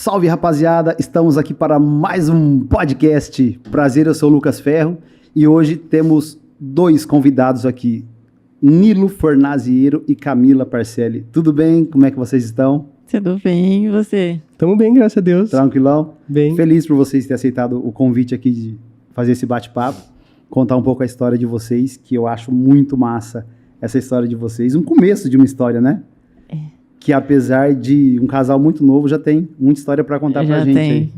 Salve, rapaziada! Estamos aqui para mais um podcast. Prazer, eu sou o Lucas Ferro e hoje temos dois convidados aqui, Nilo Fornaziero e Camila Parcelli. Tudo bem? Como é que vocês estão? Tudo bem, e você? Estamos bem, graças a Deus. Tranquilão? Bem. Feliz por vocês terem aceitado o convite aqui de fazer esse bate-papo, contar um pouco a história de vocês, que eu acho muito massa essa história de vocês. Um começo de uma história, né? É. Que apesar de um casal muito novo, já tem muita história para contar pra gente aí.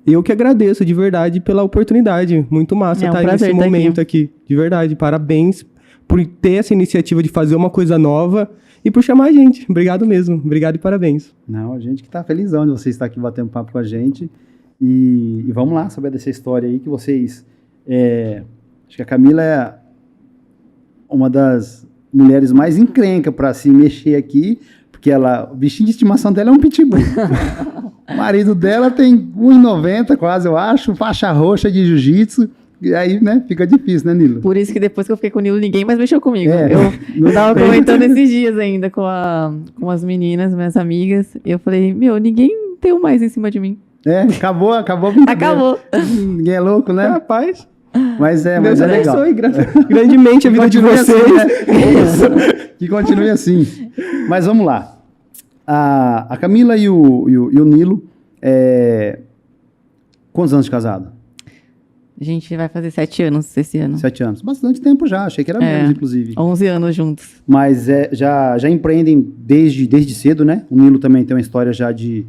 Eu que agradeço de verdade pela oportunidade. Muito massa É um estar prazer nesse estar momento aqui. De verdade, parabéns por ter essa iniciativa de fazer uma coisa nova e por chamar a gente. Obrigado mesmo. Obrigado e parabéns. Não, a gente que tá felizão de você estar aqui batendo papo com a gente. E vamos lá saber dessa história aí que vocês... acho que a Camila é uma das mulheres mais encrencas para se mexer aqui, porque o bichinho de estimação dela é um pitbull. O marido dela tem 1,90 quase, eu acho, faixa roxa de jiu-jitsu, e aí, né, fica difícil, né, Nilo? Por isso que depois que eu fiquei com o Nilo, ninguém mais mexeu comigo. É, Eu tava comentando esses dias ainda com as meninas, minhas amigas, e eu falei, ninguém tem mais em cima de mim. Acabou a brincadeira. Acabou. Ninguém é louco, né? Rapaz, Mas é Deus legal. abençoe grandemente a vida de vocês. Assim, né? Que continue assim. Mas vamos lá. A Camila e o Nilo, quantos anos de casado? A gente vai fazer 7 anos esse ano. 7 anos. Bastante tempo já, achei que era menos, inclusive. 11 anos juntos. Mas já empreendem desde cedo, né? O Nilo também tem uma história já de...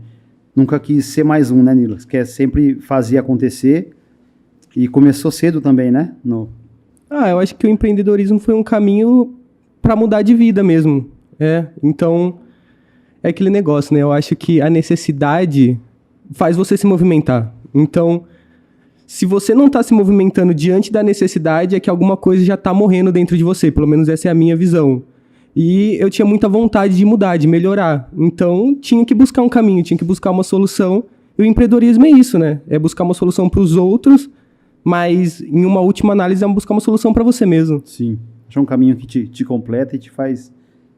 Nunca quis ser mais um, né, Nilo? Quer sempre fazer acontecer. E começou cedo também, né? Eu acho que o empreendedorismo foi um caminho para mudar de vida mesmo. Então, é aquele negócio, né? Eu acho que a necessidade faz você se movimentar. Então, se você não está se movimentando diante da necessidade, é que alguma coisa já está morrendo dentro de você. Pelo menos essa é a minha visão. E eu tinha muita vontade de mudar, de melhorar. Então, tinha que buscar um caminho, tinha que buscar uma solução. E o empreendedorismo é isso, né? É buscar uma solução para os outros, mas em uma última análise é buscar uma solução para você mesmo. Sim. Acho um caminho que te completa e te faz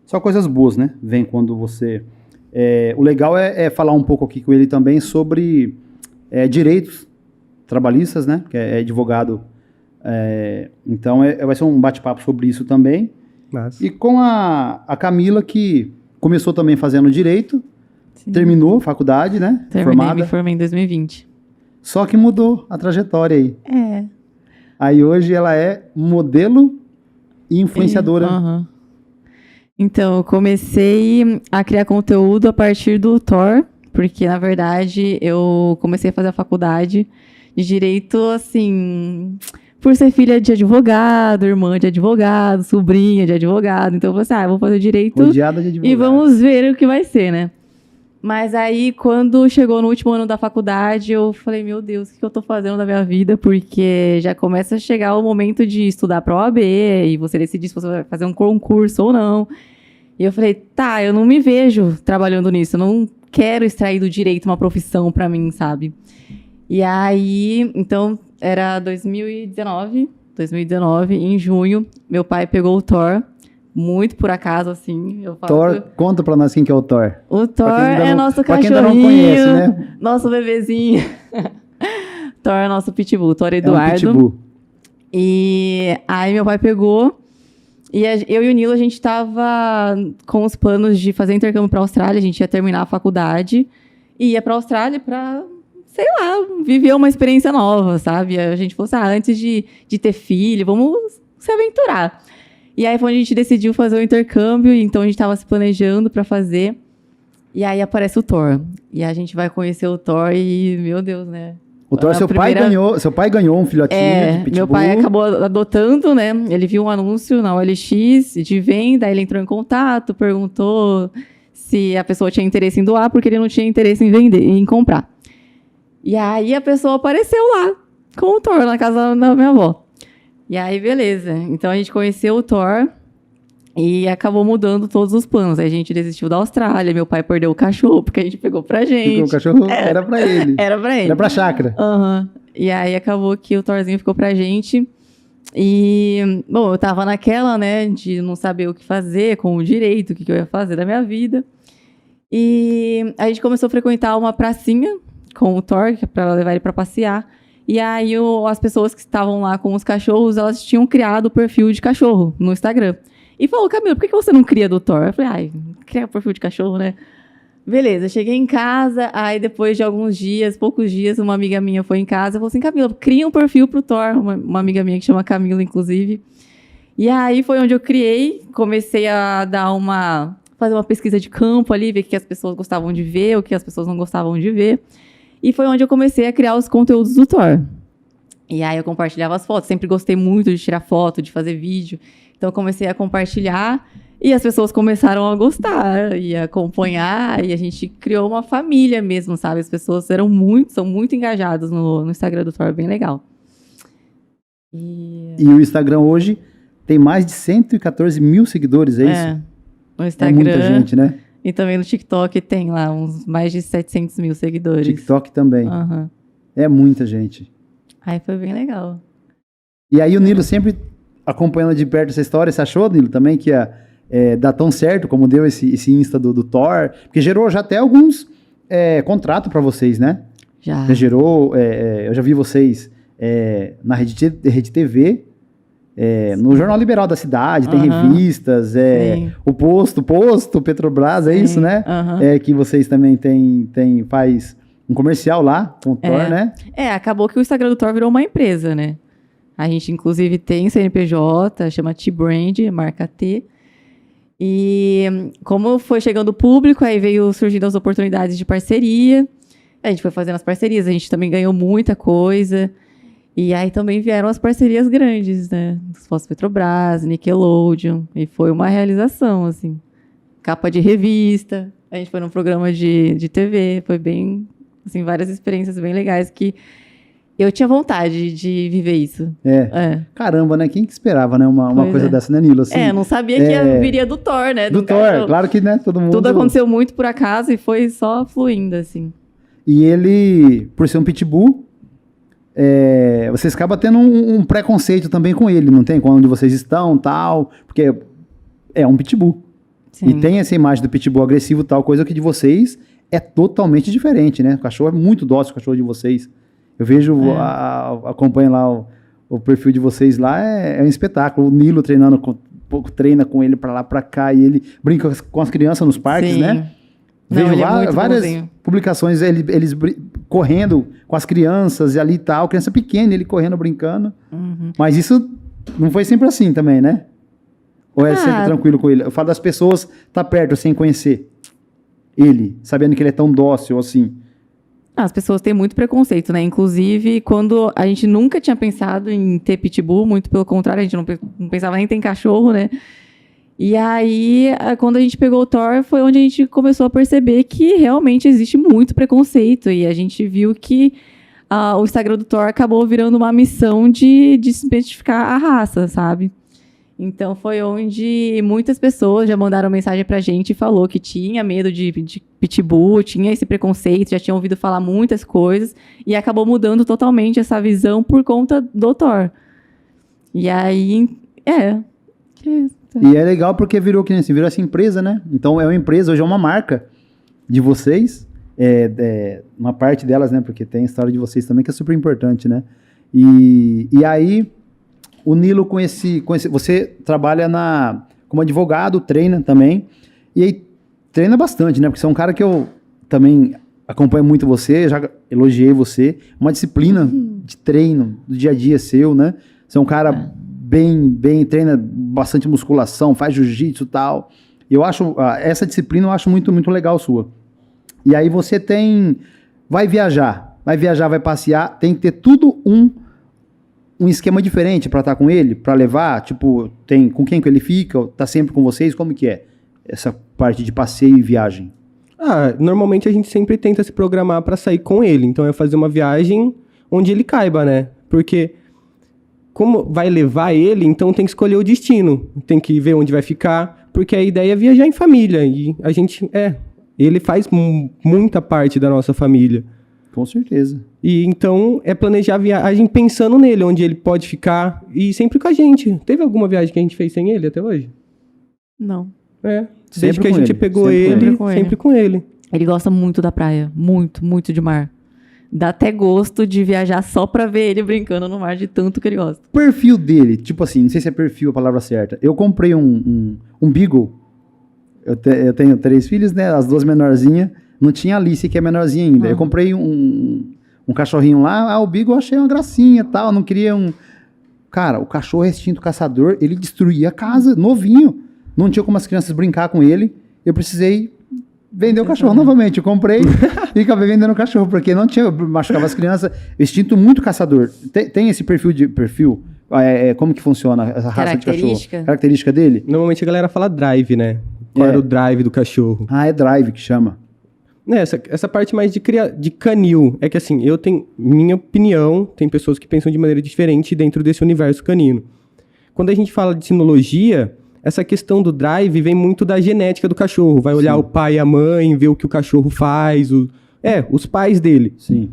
só coisas boas, né? Vem quando você... o legal é falar um pouco aqui com ele também sobre direitos trabalhistas, né? Que é advogado. Então, vai ser um bate-papo sobre isso também. Mas... E com a Camila, que começou também fazendo direito, Sim. terminou a faculdade, né? Me formei em 2020. Só que mudou a trajetória aí. Aí hoje ela é modelo e influenciadora. Uhum. Então, eu comecei a criar conteúdo a partir do Thor, porque, na verdade, eu comecei a fazer a faculdade de direito, assim... Por ser filha de advogado, irmã de advogado, sobrinha de advogado. Então, eu falei assim, vou fazer direito Rodeada de advogado. E vamos ver o que vai ser, né? Mas aí, quando chegou no último ano da faculdade, eu falei, meu Deus, o que eu tô fazendo da minha vida? Porque já começa a chegar o momento de estudar pra OAB e você decidir se você vai fazer um concurso ou não. E eu falei, eu não me vejo trabalhando nisso. Eu não quero extrair do direito uma profissão pra mim, sabe? E aí, então... Era 2019, em junho, meu pai pegou o Thor, muito por acaso, assim. Thor, conta pra nós quem que é o Thor. O Thor é nosso cachorrinho, pra quem ainda não conhece, né? Nosso bebezinho. Thor é nosso pitbull, Thor Eduardo. É um pitbull. E aí meu pai pegou, e eu e o Nilo, a gente tava com os planos de fazer intercâmbio pra Austrália, a gente ia terminar a faculdade, e ia pra Austrália pra... sei lá, viver uma experiência nova, sabe? A gente falou assim, antes de ter filho, vamos se aventurar. E aí foi onde a gente decidiu fazer o intercâmbio, então a gente estava se planejando para fazer, e aí aparece o Thor. E a gente vai conhecer o Thor e, meu Deus, né? O Thor, seu pai ganhou um filhotinho de pitbull. Meu pai acabou adotando, né? Ele viu um anúncio na OLX de venda, aí ele entrou em contato, perguntou se a pessoa tinha interesse em doar, porque ele não tinha interesse em vender, em comprar. E aí a pessoa apareceu lá, com o Thor, na casa da minha avó. E aí, beleza. Então a gente conheceu o Thor e acabou mudando todos os planos. Aí a gente desistiu da Austrália, meu pai perdeu o cachorro, porque a gente pegou pra gente. O cachorro era pra ele. Era pra ele. Era pra chácara. E aí acabou que o Thorzinho ficou pra gente. E, bom, eu tava naquela, né, de não saber o que fazer com o direito, o que eu ia fazer da minha vida. E a gente começou a frequentar uma pracinha com o Thor, para levar ele para passear. E aí as pessoas que estavam lá com os cachorros, elas tinham criado o perfil de cachorro no Instagram. E falou, Camila, por que você não cria do Thor? Eu falei, ai, cria perfil de cachorro, né? Beleza, cheguei em casa, aí depois de alguns dias, poucos dias, uma amiga minha foi em casa e falou assim, Camila, cria um perfil pro Thor, uma amiga minha que chama Camila, inclusive. E aí foi onde eu criei, comecei a fazer uma pesquisa de campo ali, ver o que as pessoas gostavam de ver, o que as pessoas não gostavam de ver. E foi onde eu comecei a criar os conteúdos do Thor. E aí eu compartilhava as fotos, sempre gostei muito de tirar foto, de fazer vídeo. Então eu comecei a compartilhar e as pessoas começaram a gostar e a acompanhar. E a gente criou uma família mesmo, sabe? As pessoas são muito engajadas no Instagram do Thor, bem legal. E o Instagram hoje tem mais de 114 mil seguidores, é isso? No Instagram. É muita gente, né? E também no TikTok tem lá uns mais de 700 mil seguidores. TikTok também. Uhum. É muita gente. Aí foi bem legal. E aí o Nilo sempre acompanhando de perto essa história, você achou, Nilo, também que ia dar tão certo como deu esse Insta do Thor? Porque gerou já até alguns contratos para vocês, né? Já gerou, eu já vi vocês na Rede TV, no Jornal Liberal da cidade, tem revistas, o Posto, Petrobras, é isso, né? Que vocês também faz um comercial lá com o Thor, né? Acabou que o Instagram do Thor virou uma empresa, né? A gente, inclusive, tem CNPJ, chama T-Brand, marca T. E como foi chegando o público, aí veio surgindo as oportunidades de parceria. A gente foi fazendo as parcerias, a gente também ganhou muita coisa. E aí também vieram as parcerias grandes, né? Os Petrobras, Nickelodeon. E foi uma realização, assim. Capa de revista. A gente foi num programa de TV. Foi bem, assim, várias experiências bem legais que eu tinha vontade de viver isso. Caramba, né? Quem que esperava, né? Uma coisa dessa, né, Nilo? Assim, não sabia que viria do Thor, né? Do Thor, claro que, né? Todo mundo... Tudo aconteceu muito por acaso e foi só fluindo, assim. E ele, por ser um pitbull, vocês acabam tendo um preconceito também com ele, não tem? Com onde vocês estão, tal, porque é um pitbull. Sim. E tem essa imagem do pitbull agressivo, tal, coisa que de vocês é totalmente diferente, né? O cachorro é muito dócil, o cachorro de vocês. Eu vejo, acompanho lá o perfil de vocês lá, é um espetáculo. O Nilo treina com ele pra lá, pra cá, e ele brinca com as crianças nos parques, né? Não, vejo várias publicações, eles correndo com as crianças e ali e tal, criança pequena, ele correndo, brincando. Mas isso não foi sempre assim também, né? Ou é sempre tranquilo com ele? Eu falo das pessoas tá perto, sem conhecer ele, sabendo que ele é tão dócil assim. As pessoas têm muito preconceito, né? Inclusive, quando a gente nunca tinha pensado em ter pitbull, muito pelo contrário, a gente não pensava nem em ter cachorro, né? E aí, quando a gente pegou o Thor, foi onde a gente começou a perceber que realmente existe muito preconceito. E a gente viu que o Instagram do Thor acabou virando uma missão de desmistificar a raça, sabe? Então, foi onde muitas pessoas já mandaram mensagem pra gente e falou que tinha medo de pitbull, tinha esse preconceito, já tinham ouvido falar muitas coisas. E acabou mudando totalmente essa visão por conta do Thor. E aí, E é legal porque virou essa empresa, né? Então é uma empresa, hoje é uma marca de vocês, uma parte delas, né? Porque tem a história de vocês também que é super importante, né? E aí o Nilo com esse você trabalha como advogado, treina também, e aí treina bastante, né? Porque você é um cara que eu também acompanho muito você, já elogiei você, uma disciplina de treino do dia a dia seu, né? Você é um cara bem, treina bastante musculação, faz jiu-jitsu e tal. Eu acho, essa disciplina eu acho muito, muito legal sua. E aí você vai viajar, vai passear, tem que ter tudo um esquema diferente para estar com ele, para levar, tipo, tem com quem que ele fica, tá sempre com vocês, como que é essa parte de passeio e viagem? Normalmente a gente sempre tenta se programar para sair com ele, então é fazer uma viagem onde ele caiba, né? Porque como vai levar ele, então tem que escolher o destino, tem que ver onde vai ficar, porque a ideia é viajar em família, e a gente, ele faz muita parte da nossa família. Com certeza. E então é planejar a viagem pensando nele, onde ele pode ficar, e sempre com a gente. Teve alguma viagem que a gente fez sem ele até hoje? Não. Desde Sempre que a com gente ele, pegou sempre com ele, ele. Com ele. sempre com ele. Ele gosta muito da praia. Muito, muito de mar. Dá até gosto de viajar só pra ver ele brincando no mar de tanto que ele gosta. Perfil dele, tipo assim, não sei se é perfil a palavra certa. Eu comprei um Beagle. Eu tenho 3 filhos, né? As 2 menorzinhas. Não tinha a Alice, que é menorzinha ainda. Eu comprei um cachorrinho lá. O Beagle eu achei uma gracinha e tal. Não queria um... Cara, o cachorro é instinto caçador. Ele destruía a casa, novinho. Não tinha como as crianças brincar com ele. Eu precisei vender o cachorro novamente. Eu comprei e acabei vendendo o cachorro, porque não tinha... Machucava as crianças. Instinto muito caçador. Tem esse perfil? Como que funciona essa raça de cachorro? Característica dele? Normalmente a galera fala drive, né? Qual era o drive do cachorro? Ah, é drive que chama. Essa parte mais de canil. É que assim, eu tenho minha opinião, tem pessoas que pensam de maneira diferente dentro desse universo canino. Quando a gente fala de sinologia, essa questão do drive vem muito da genética do cachorro. Vai olhar o pai e a mãe, ver o que o cachorro faz, os pais dele. Sim.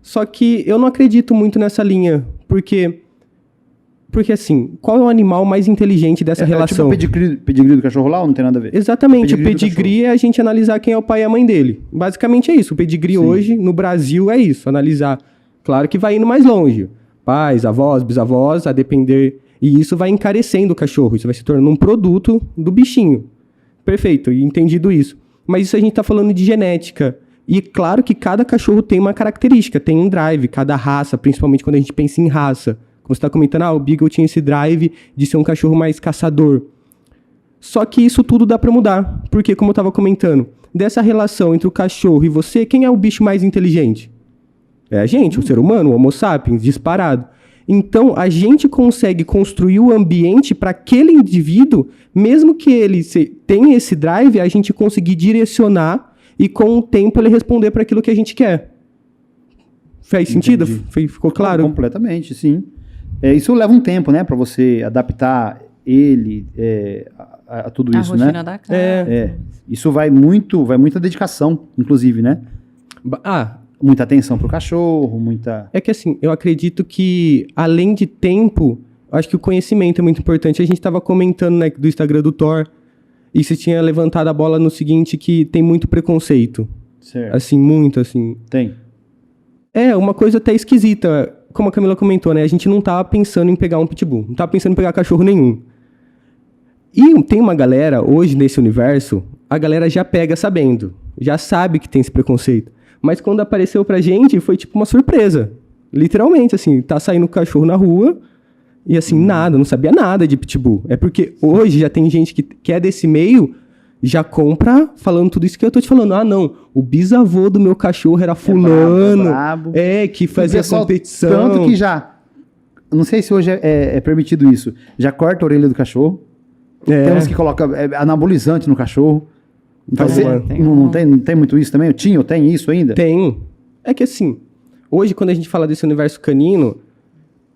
Só que eu não acredito muito nessa linha, porque assim, qual é o animal mais inteligente dessa relação? Tipo o pedigree do cachorro lá ou não tem nada a ver? Exatamente, o pedigree é a gente analisar quem é o pai e a mãe dele. Basicamente é isso, o pedigree hoje, no Brasil, é isso, analisar. Claro que vai indo mais longe, pais, avós, bisavós, a depender, e isso vai encarecendo o cachorro, isso vai se tornando um produto do bichinho. Perfeito, entendido isso. Mas isso a gente tá falando de genética, e claro que cada cachorro tem uma característica, tem um drive, cada raça, principalmente quando a gente pensa em raça. Como você está comentando, o Beagle tinha esse drive de ser um cachorro mais caçador. Só que isso tudo dá para mudar. Porque, como eu estava comentando, dessa relação entre o cachorro e você, quem é o bicho mais inteligente? É a gente, o ser humano, o Homo sapiens, disparado. Então, a gente consegue construir o ambiente para aquele indivíduo, mesmo que ele tenha esse drive, a gente conseguir direcionar e, com o tempo, ele responder para aquilo que a gente quer. Fez sentido? Ficou claro? Completamente, sim. Isso leva um tempo, né, para você adaptar ele a tudo isso, né? A rotina da casa. Isso vai muita dedicação, inclusive, né? Muita atenção pro cachorro, muita... É que assim, eu acredito que, além de tempo, acho que o conhecimento é muito importante. A gente estava comentando, né, do Instagram do Thor, e você tinha levantado a bola no seguinte, que tem muito preconceito. Certo. Assim, muito, assim. Tem. Uma coisa até esquisita, como a Camila comentou, né? A gente não tava pensando em pegar um pitbull, não tava pensando em pegar cachorro nenhum. E tem uma galera, hoje nesse universo, a galera já pega sabendo, já sabe que tem esse preconceito. Mas quando apareceu pra gente, foi tipo uma surpresa. Literalmente, assim, tá saindo cachorro na rua e assim, não sabia nada de pitbull. É porque hoje já tem gente que é desse meio, já compra falando tudo isso que eu tô te falando. Não, o bisavô do meu cachorro era fulano. Brabo. Que fazia competição. Tanto que já... Não sei se hoje é permitido isso. Já corta a orelha do cachorro. Tem uns que colocam anabolizante no cachorro. Então, não tem muito isso também? Tem isso ainda? Tem. É que assim, hoje quando a gente fala desse universo canino,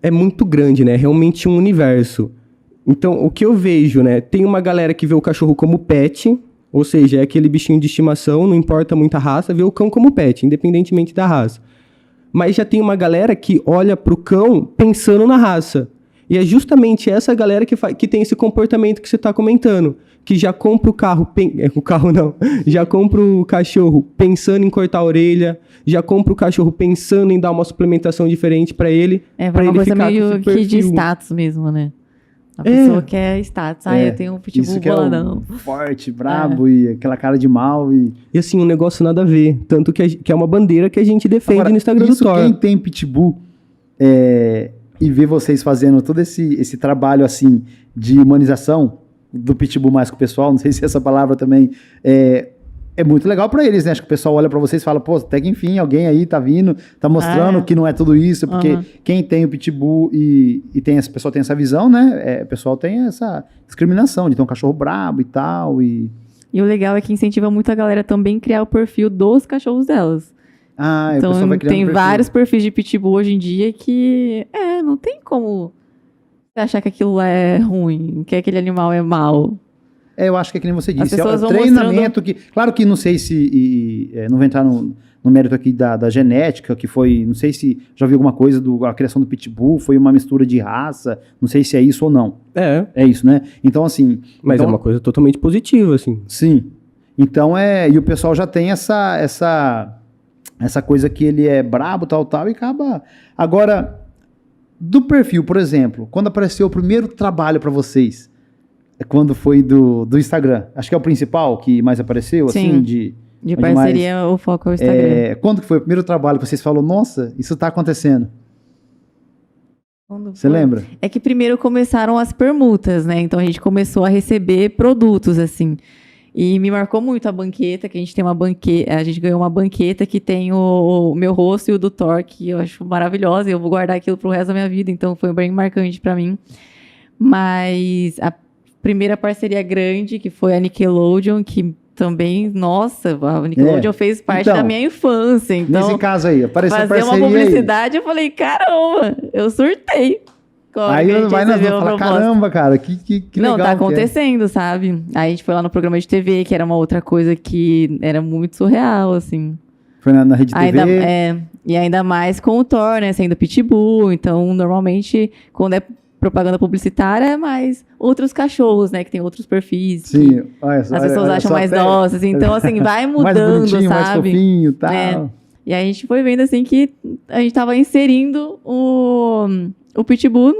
é muito grande, né? Realmente um universo. Então, o que eu vejo, né? Tem uma galera que vê o cachorro como pet, ou seja, é aquele bichinho de estimação, não importa muito a raça, vê o cão como pet, independentemente da raça. Mas já tem uma galera que olha pro cão pensando na raça. E é justamente essa galera que tem esse comportamento que você tá comentando, que já compra já compra o cachorro pensando em cortar a orelha, já compra o cachorro pensando em dar uma suplementação diferente pra ele. Pra uma coisa meio que de status mesmo, né? A pessoa quer status. Eu tenho um pitbull boladão. Forte, brabo e aquela cara de mal. E assim, um negócio nada a ver. Tanto que é uma bandeira que a gente defende agora, no Instagram do Thor. Quem tem pitbull e vê vocês fazendo todo esse trabalho assim de humanização do pitbull mais com o pessoal, não sei se essa palavra também é muito legal pra eles, né? Acho que o pessoal olha pra vocês e fala, pô, até que enfim, alguém aí tá vindo, tá mostrando que não é tudo isso, porque quem tem o pitbull e o pessoal tem essa visão, né? O pessoal tem essa discriminação de ter um cachorro brabo e tal. E o legal é que incentiva muito a galera também criar o perfil dos cachorros delas. Então tem vários perfis de pitbull hoje em dia que não tem como você achar que aquilo é ruim, que aquele animal é mau. Eu acho que é que nem você disse. É treinamento que... Claro que não sei se... não vou entrar no mérito aqui da genética, que foi, não sei se já ouviu alguma coisa a criação do Pitbull, foi uma mistura de raça, não sei se é isso ou não. É isso, né? Então, assim... Mas então, é uma coisa totalmente positiva, assim. Sim. Então, e o pessoal já tem essa coisa que ele é brabo, tal, e acaba... Agora, do perfil, por exemplo, quando apareceu o primeiro trabalho para vocês, quando foi do Instagram, acho que é o principal que mais apareceu, Sim. assim, de parceria, o foco é o Instagram. Quando que foi o primeiro trabalho que vocês falaram, nossa, isso tá acontecendo? Quando Você foi? lembra? É que primeiro começaram as permutas, né? Então a gente começou a receber produtos, assim. E me marcou muito a banqueta, que a gente tem uma banqueta, a gente ganhou uma banqueta que tem o meu rosto e o do Thor, que eu acho maravilhosa, e eu vou guardar aquilo pro resto da minha vida, então foi bem marcante pra mim. Mas a primeira parceria grande, que foi a Nickelodeon, que também, nossa, a Nickelodeon fez parte da minha infância. Então, nesse caso aí, apareceu fazer parceria uma publicidade, eu falei, caramba, eu surtei. Aí vai nas duas, fala, caramba, cara, que legal. Não, tá acontecendo, sabe? Aí a gente foi lá no programa de TV, que era uma outra coisa que era muito surreal, assim. Foi na Rede TV? E ainda mais com o Thor, né, sendo Pitbull. Então, normalmente, quando é propaganda publicitária, é mais outros cachorros, né, que tem outros perfis. Sim. As pessoas acham mais dóceis. Então, assim, vai mudando, mais bonitinho, sabe? mais fofinho e tal. É. E aí a gente foi vendo, assim, que a gente tava inserindo o Pitbull,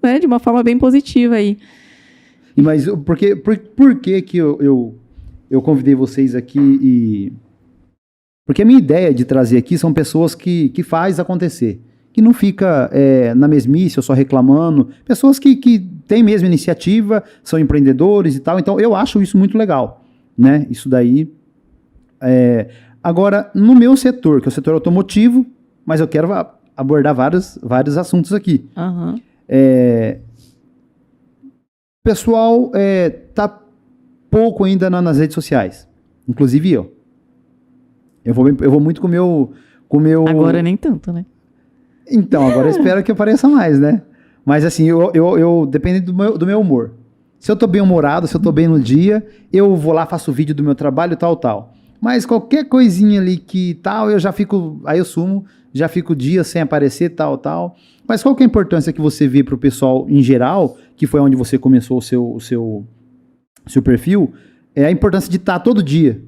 né, de uma forma bem positiva aí. Mas por que eu convidei vocês aqui Porque a minha ideia de trazer aqui são pessoas que faz acontecer. Que não fica na mesmice ou só reclamando. Pessoas que têm mesmo iniciativa, são empreendedores e tal. Então, eu acho isso muito legal, né? Isso daí... Agora, no meu setor, que é o setor automotivo, mas eu quero abordar vários assuntos aqui. Uhum. O pessoal tá pouco ainda nas redes sociais. Inclusive eu. Eu vou muito com o meu... Agora nem tanto, né? Então, agora eu espero que apareça mais, né? Mas assim, eu depende do meu humor. Se eu tô bem humorado, se eu tô bem no dia, eu vou lá, faço vídeo do meu trabalho, tal. Mas qualquer coisinha ali que tal, eu já fico... Aí eu sumo, já fico dias sem aparecer, tal. Mas qual que é a importância que você vê pro pessoal em geral, que foi onde você começou o seu perfil, é a importância de estar todo dia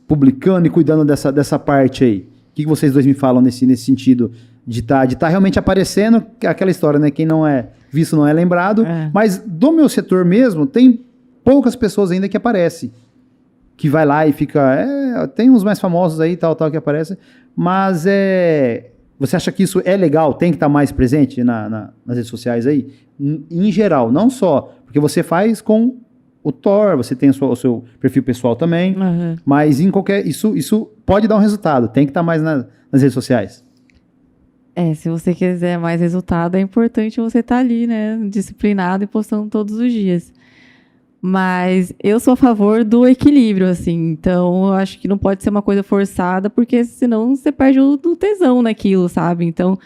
publicando e cuidando dessa parte aí. O que vocês dois me falam nesse sentido de tá realmente aparecendo, aquela história, né? Quem não é visto não é lembrado. Mas do meu setor mesmo, tem poucas pessoas ainda que aparecem. Que vai lá e fica... tem uns mais famosos aí, tal, que aparecem. Mas você acha que isso é legal? Tem que estar mais presente nas redes sociais aí? Em geral, não só. Porque você faz com o Thor, você tem o seu perfil pessoal também. Uhum. Mas em qualquer... Isso pode dar um resultado. Tem que estar mais nas redes sociais. Se você quiser mais resultado, é importante você estar ali, né? Disciplinado e postando todos os dias. Mas eu sou a favor do equilíbrio, assim. Então, eu acho que não pode ser uma coisa forçada, porque senão você perde o tesão naquilo, sabe? Então,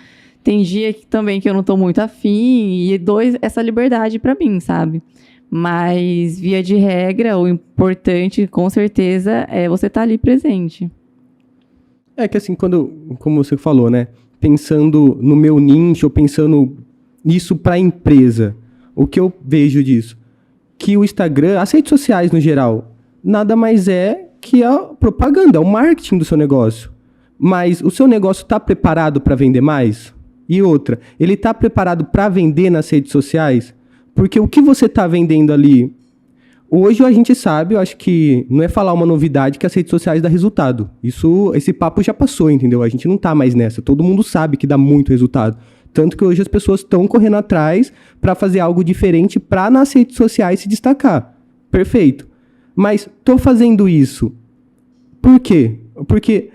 tem dia também que eu não tô muito afim, e essa liberdade pra mim, sabe? Mas, via de regra, o importante, com certeza, é você estar ali presente. É que assim, como você falou, né? Pensando no meu nicho, ou pensando nisso pra empresa, o que eu vejo disso? Que o Instagram, as redes sociais no geral, nada mais é que a propaganda, o marketing do seu negócio. Mas o seu negócio está preparado para vender mais? E outra, ele está preparado para vender nas redes sociais? Porque o que você está vendendo ali... Hoje a gente sabe, eu acho que não é falar uma novidade que as redes sociais dão resultado. Esse papo já passou, entendeu? A gente não tá mais nessa. Todo mundo sabe que dá muito resultado. Tanto que hoje as pessoas estão correndo atrás para fazer algo diferente para nas redes sociais se destacar. Perfeito. Mas tô fazendo isso. Por quê? Porque,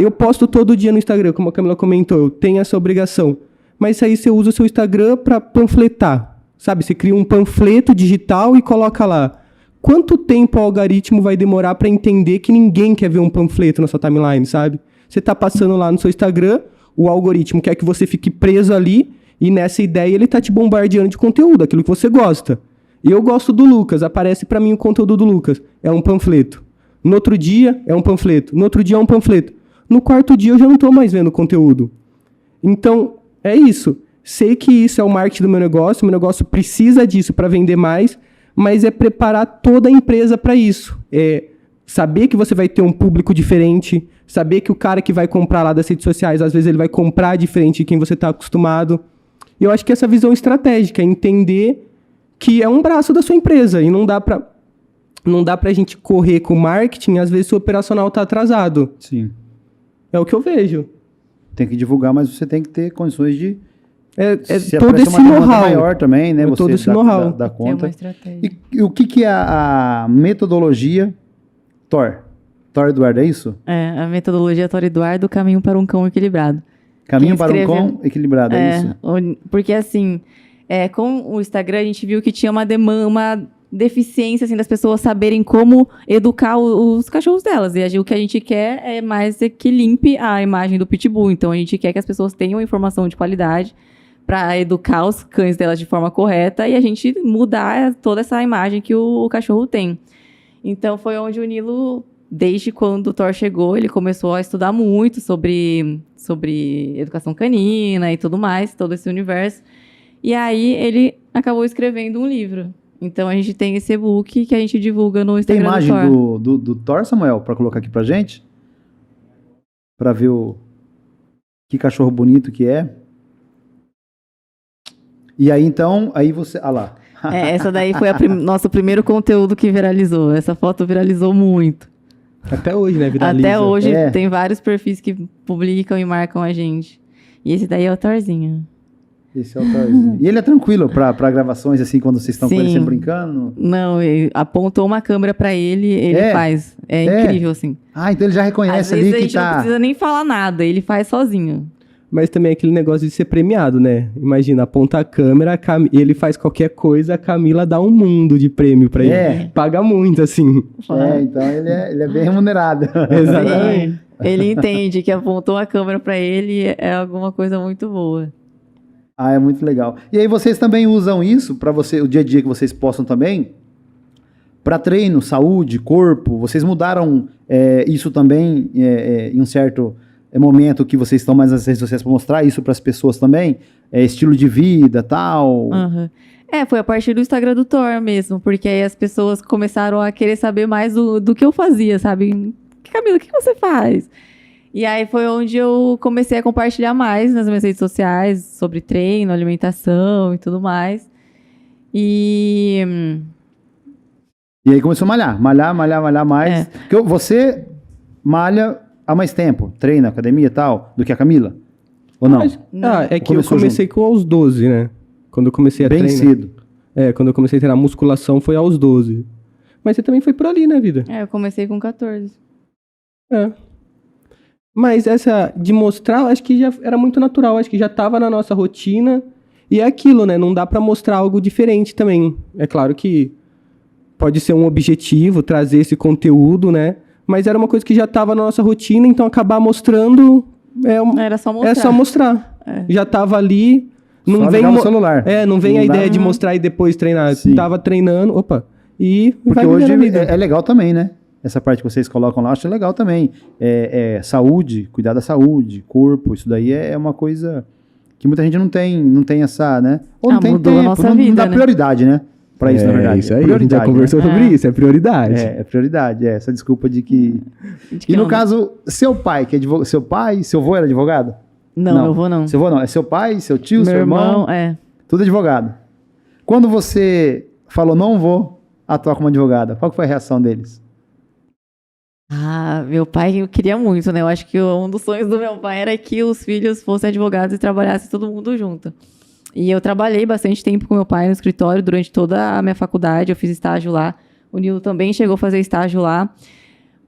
eu posto todo dia no Instagram, como a Camila comentou, eu tenho essa obrigação. Mas aí você usa o seu Instagram para panfletar. Sabe? Você cria um panfleto digital e coloca lá. Quanto tempo o algoritmo vai demorar para entender que ninguém quer ver um panfleto na sua timeline, sabe? Você tá passando lá no seu Instagram, o algoritmo quer que você fique preso ali, e nessa ideia ele tá te bombardeando de conteúdo, aquilo que você gosta. Eu gosto do Lucas, aparece para mim o conteúdo do Lucas. É um panfleto. No outro dia, é um panfleto. No outro dia, é um panfleto. no quarto dia eu já não tô mais vendo conteúdo. Então, é isso. Sei que isso é o marketing do meu negócio precisa disso para vender mais, mas é preparar toda a empresa para isso. É saber que você vai ter um público diferente, saber que o cara que vai comprar lá das redes sociais, às vezes ele vai comprar diferente de quem você está acostumado. E eu acho que essa visão estratégica, entender que é um braço da sua empresa e não dá pra gente correr com o marketing, às vezes se o operacional está atrasado. Sim. É o que eu vejo. Tem que divulgar, mas você tem que ter condições de... Se todo aparecer esse uma demanda know-how. maior também, né? É Você todo esse dá know-how. dá Tem uma conta. estratégia. E o que é a metodologia Thor? Thor Eduardo, é isso? É, a metodologia Thor Eduardo, caminho para um cão equilibrado. Caminho Quem para um escreveu- cão equilibrado, é isso? Porque assim, com o Instagram a gente viu que tinha uma deficiência assim, das pessoas saberem como educar os cachorros delas. E o que a gente quer é mais que limpe a imagem do Pitbull. Então a gente quer que as pessoas tenham informação de qualidade para educar os cães delas de forma correta e a gente mudar toda essa imagem que o cachorro tem. Então foi onde o Nilo, desde quando o Thor chegou, ele começou a estudar muito sobre educação canina e tudo mais, todo esse universo. E aí ele acabou escrevendo um livro. Então a gente tem esse e-book que a gente divulga no Tem Instagram imagem do Thor. do Thor, Samuel, para colocar aqui pra gente? Pra ver que cachorro bonito que é. E aí, então, aí você... Ah lá. Essa daí foi nosso primeiro conteúdo que viralizou. Essa foto viralizou muito. Até hoje, né? Vida Até lisa. hoje É. tem vários perfis que publicam e marcam a gente. E esse daí é o Thorzinho. Esse é o Thorzinho. E ele é tranquilo pra gravações, assim, quando vocês estão com ele Sim. sempre brincando? Não, ele apontou uma câmera pra ele faz. É incrível, assim. Ah, então ele já Às reconhece vezes ali a que gente não tá... precisa nem falar nada, ele faz sozinho. Mas também é aquele negócio de ser premiado, né? Imagina, aponta a câmera, ele faz qualquer coisa, a Camila dá um mundo de prêmio pra ele. É. Paga muito, assim. Então ele é bem remunerado. Exatamente. Sim, ele entende que apontou a câmera pra ele é alguma coisa muito boa. Ah, é muito legal. E aí vocês também usam isso para você, o dia a dia que vocês postam também, para treino, saúde, corpo. Vocês mudaram isso também em um certo momento que vocês estão mais nas redes sociais para mostrar isso para as pessoas também? Estilo de vida, tal. Aham. Foi a partir do Instagram do Thor mesmo, porque aí as pessoas começaram a querer saber mais do que eu fazia, sabe? Camila, o que você faz? E aí foi onde eu comecei a compartilhar mais nas minhas redes sociais sobre treino, alimentação e tudo mais. E E aí começou a malhar mais. Porque você malha há mais tempo, treina, academia e tal, do que a Camila? Ou não? É que Começou eu comecei aos 12, né? Quando eu comecei a Bem treinar. cedo. Quando eu comecei a treinar musculação foi aos 12. Mas você também foi por ali, né, vida? eu comecei com 14. Mas essa de mostrar, eu acho que já era muito natural, acho que já estava na nossa rotina. E é aquilo, né? Não dá para mostrar algo diferente também. É claro que pode ser um objetivo, trazer esse conteúdo, né? Mas era uma coisa que já estava na nossa rotina, então acabar mostrando Era só mostrar. é só mostrar. Já estava ali. Não Só vem ligar no celular. não vem Não a dá- ideia de mostrar e depois treinar. Sim. Tava treinando, e Porque vai vivendo hoje a vida. é legal também, né? Essa parte que vocês colocam lá, eu acho legal também. Saúde, cuidar da saúde, corpo, isso daí é uma coisa que muita gente não tem essa, né? Ou não tem mudou a tempo, nossa não vida, dá né? prioridade, né? Pra isso, na verdade. Isso aí, prioridade, a gente já conversou sobre isso, é prioridade. É prioridade, essa desculpa de que... De que E no não- caso, seu pai, que é seu avô era advogado? Não, eu vou não. Seu avô não, é seu pai, seu tio, Meu seu irmão, irmão, tudo advogado. Quando você falou, não vou atuar como advogada, qual que foi a reação deles? Meu pai eu queria muito, né? Eu acho que um dos sonhos do meu pai era que os filhos fossem advogados e trabalhassem todo mundo junto. E eu trabalhei bastante tempo com meu pai no escritório durante toda a minha faculdade, eu fiz estágio lá. O Nilo também chegou a fazer estágio lá.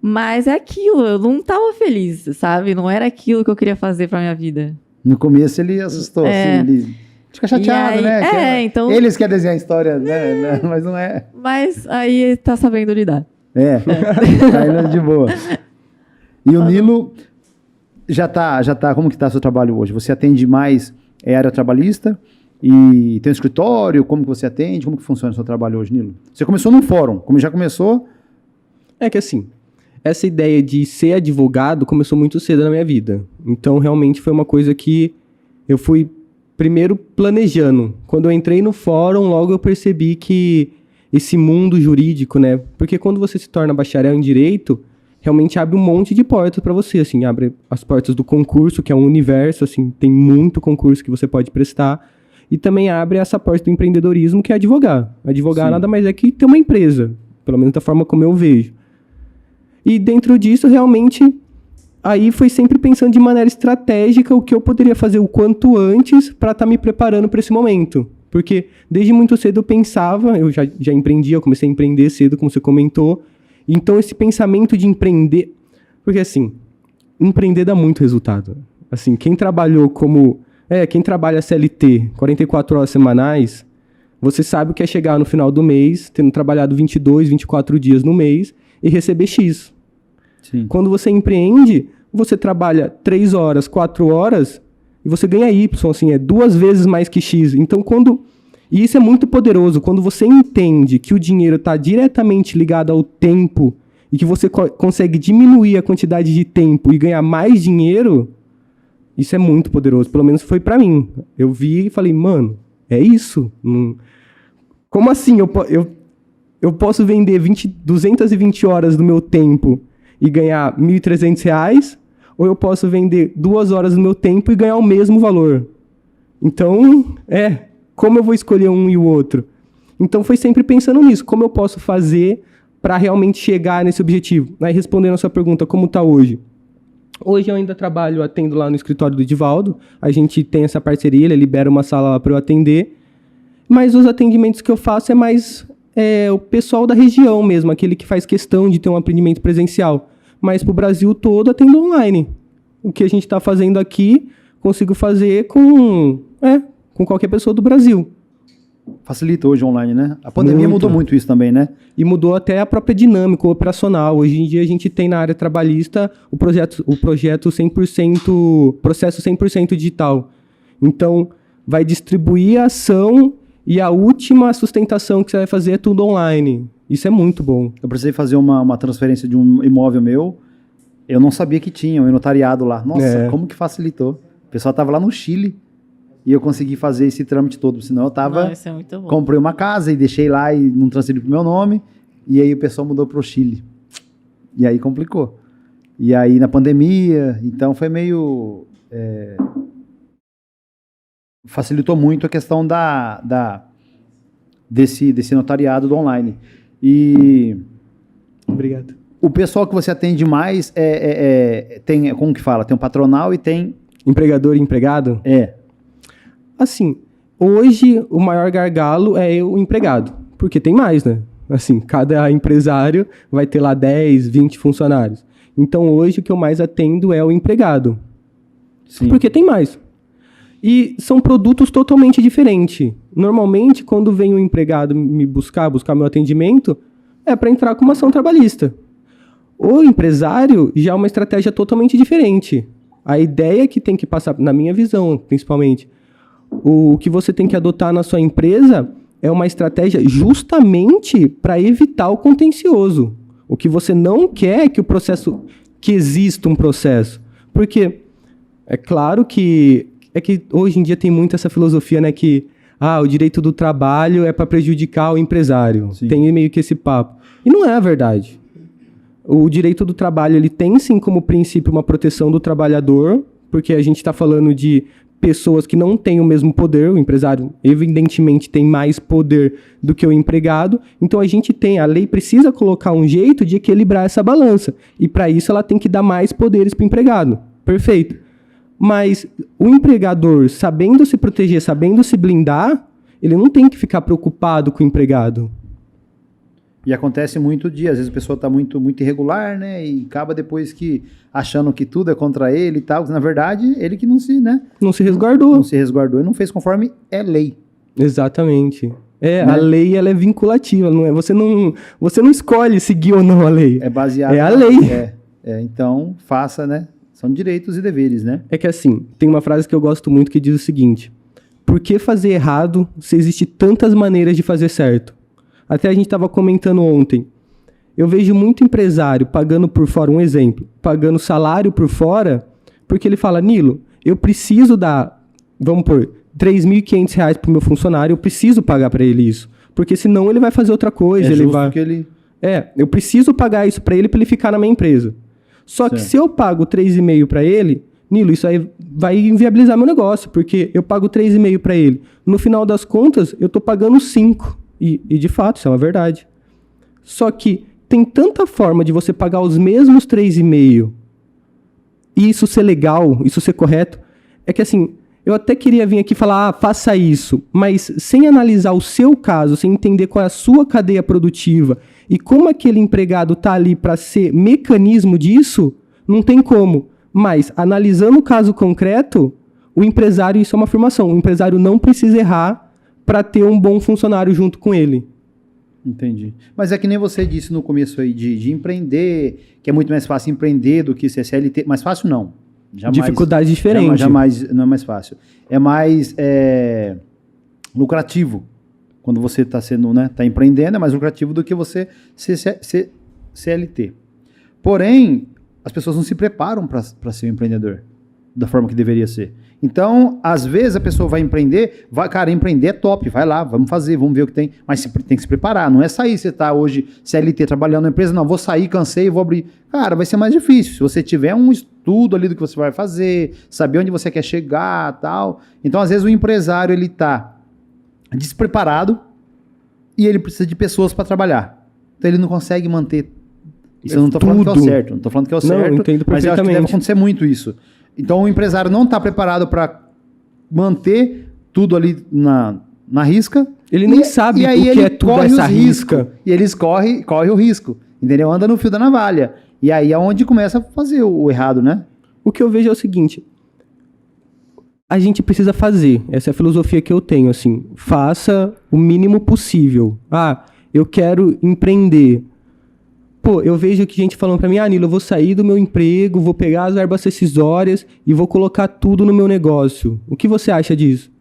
Mas é aquilo, eu não estava feliz, sabe? Não era aquilo que eu queria fazer pra minha vida. No começo ele assustou, assim, ele fica chateado, E aí- né? então- Eles querem desenhar a história, né? Mas não é. Mas aí tá sabendo lidar. Tá indo de boa. E o Nilo já tá, como que tá o seu trabalho hoje? Você atende mais área trabalhista e tem um escritório? Como que você atende? Como que funciona o seu trabalho hoje, Nilo? Você começou num fórum, como já começou? É que assim, essa ideia de ser advogado começou muito cedo na minha vida. Então, realmente foi uma coisa que eu fui primeiro planejando. Quando eu entrei no fórum, logo eu percebi que esse mundo jurídico, né? Porque quando você se torna bacharel em direito, realmente abre um monte de portas para você, assim, abre as portas do concurso, que é um universo, assim, tem muito concurso que você pode prestar, e também abre essa porta do empreendedorismo, que é advogar. Advogar Sim. nada mais é que ter uma empresa, pelo menos da forma como eu vejo. E dentro disso, realmente, aí foi sempre pensando de maneira estratégica o que eu poderia fazer o quanto antes para estar me preparando para esse momento. Porque desde muito cedo eu pensava, eu já empreendia, eu comecei a empreender cedo, como você comentou. Então esse pensamento de empreender... Porque assim, empreender dá muito resultado. Assim, quem trabalha CLT, 44 horas semanais, você sabe o que é chegar no final do mês, tendo trabalhado 22, 24 dias no mês, e receber X. Sim. Quando você empreende, você trabalha 3 horas, 4 horas, e você ganha Y, assim, é 2 vezes mais que X. Então, e isso é muito poderoso, quando você entende que o dinheiro está diretamente ligado ao tempo, e que você consegue diminuir a quantidade de tempo e ganhar mais dinheiro, isso é muito poderoso. Pelo menos foi para mim. Eu vi e falei, mano, é isso? Como assim? Eu posso vender 220 horas do meu tempo e ganhar R$ 1.300, ou eu posso vender 2 horas do meu tempo e ganhar o mesmo valor. Então, como eu vou escolher um e o outro? Então, foi sempre pensando nisso, como eu posso fazer para realmente chegar nesse objetivo? Aí, respondendo a sua pergunta, como está hoje? Hoje eu ainda atendo lá no escritório do Divaldo, a gente tem essa parceria, ele libera uma sala lá para eu atender, mas os atendimentos que eu faço é mais o pessoal da região mesmo, aquele que faz questão de ter um atendimento presencial. Mas para o Brasil todo, atendo online. O que a gente está fazendo aqui, consigo fazer com qualquer pessoa do Brasil. Facilita hoje online, né? A pandemia mudou muito isso também, né? E mudou até a própria dinâmica operacional. Hoje em dia a gente tem na área trabalhista o projeto 100%, processo 100% digital. Então, vai distribuir a ação e a última sustentação que você vai fazer é tudo online. Isso é muito bom. Eu precisei fazer uma transferência de um imóvel meu, eu não sabia que tinha um notariado lá. Nossa, como que facilitou. O pessoal estava lá no Chile e eu consegui fazer esse trâmite todo, senão eu tava... Isso é muito bom. Comprei uma casa e deixei lá e não transferi pro meu nome, e aí o pessoal mudou pro Chile. E aí complicou. E aí na pandemia, então foi meio... facilitou muito a questão desse notariado do online. E... Obrigado. O pessoal que você atende mais tem, como que fala? Tem um patronal e tem... Empregador e empregado? Assim, hoje o maior gargalo é o empregado, porque tem mais, né? Assim, cada empresário vai ter lá 10, 20 funcionários. Então, hoje o que eu mais atendo é o empregado. Sim. Porque tem mais. E são produtos totalmente diferentes. Normalmente, quando vem um empregado me buscar meu atendimento, é para entrar com uma ação trabalhista. O empresário já é uma estratégia totalmente diferente. A ideia que tem que passar, na minha visão, principalmente, o que você tem que adotar na sua empresa é uma estratégia justamente para evitar o contencioso. O que você não quer é que exista um processo. Porque é claro que hoje em dia tem muito essa filosofia, né, que o direito do trabalho é para prejudicar o empresário. Sim. Tem meio que esse papo. E não é a verdade. O direito do trabalho, ele tem sim como princípio uma proteção do trabalhador, porque a gente está falando de pessoas que não têm o mesmo poder, o empresário evidentemente tem mais poder do que o empregado, então a lei precisa colocar um jeito de equilibrar essa balança, e para isso ela tem que dar mais poderes para o empregado. Perfeito. Mas o empregador, sabendo se proteger, sabendo se blindar, ele não tem que ficar preocupado com o empregado. E acontece muito às vezes a pessoa está muito, muito irregular, né? E acaba depois achando que tudo é contra ele e tal. Na verdade, ele que não se resguardou. Não se resguardou e não fez conforme é lei. Exatamente. Né? A lei ela é vinculativa, não é? Você não escolhe seguir ou não a lei. É baseado... É a lei. Então, faça, né? São direitos e deveres, né? É que assim, tem uma frase que eu gosto muito que diz o seguinte: por que fazer errado se existe tantas maneiras de fazer certo? Até a gente estava comentando ontem. Eu vejo muito empresário pagando por fora, um exemplo, pagando salário por fora, porque ele fala, Nilo, eu preciso dar, vamos pôr, R$3.500 pro meu funcionário, eu preciso pagar para ele isso. Porque senão ele vai fazer outra coisa. É ele justo vai... que ele... eu preciso pagar isso para ele ficar na minha empresa. Só que se eu pago 3,5 para ele, Nilo, isso aí vai inviabilizar meu negócio, porque eu pago 3,5 para ele. No final das contas, eu tô pagando 5. E de fato, isso é uma verdade. Só que tem tanta forma de você pagar os mesmos 3,5 e isso ser legal, isso ser correto, é que assim, eu até queria vir aqui falar, faça isso, mas sem analisar o seu caso, sem entender qual é a sua cadeia produtiva e como aquele empregado tá ali para ser mecanismo disso, não tem como. Mas, analisando o caso concreto, o empresário, isso é uma afirmação, o empresário não precisa errar para ter um bom funcionário junto com ele. Entendi. Mas é que nem você disse no começo aí de empreender, que é muito mais fácil empreender do que ser CLT. Mais fácil não. Jamais, dificuldade diferente. Jamais, não é mais fácil. É mais lucrativo. Quando você está sendo, né, tá empreendendo, é mais lucrativo do que você ser CLT. Porém, as pessoas não se preparam para ser um empreendedor da forma que deveria ser. Então, às vezes a pessoa vai empreender, cara, empreender é top, vai lá, vamos fazer, vamos ver o que tem, mas tem que se preparar, não é sair, você tá hoje CLT trabalhando na empresa, não, vou sair, cansei, vou abrir, cara, vai ser mais difícil, se você tiver um estudo ali do que você vai fazer, saber onde você quer chegar, tal, então às vezes o empresário, ele tá despreparado e ele precisa de pessoas para trabalhar, então ele não consegue manter, isso eu não tô falando que é o certo, não tô falando que é o certo, entendo mas eu acho que perfeitamente. deve acontecer muito isso. Então o empresário não está preparado para manter tudo ali na risca. Ele nem sabe o que é tudo essa risca. E eles corre o risco, entendeu? Anda no fio da navalha. E aí é onde começa a fazer o errado, né? O que eu vejo é o seguinte, a gente precisa fazer, essa é a filosofia que eu tenho, assim, faça o mínimo possível. Ah, eu quero empreender. Pô, eu vejo que gente falando pra mim, Nilo, eu vou sair do meu emprego, vou pegar as verbas rescisórias e vou colocar tudo no meu negócio. O que você acha disso?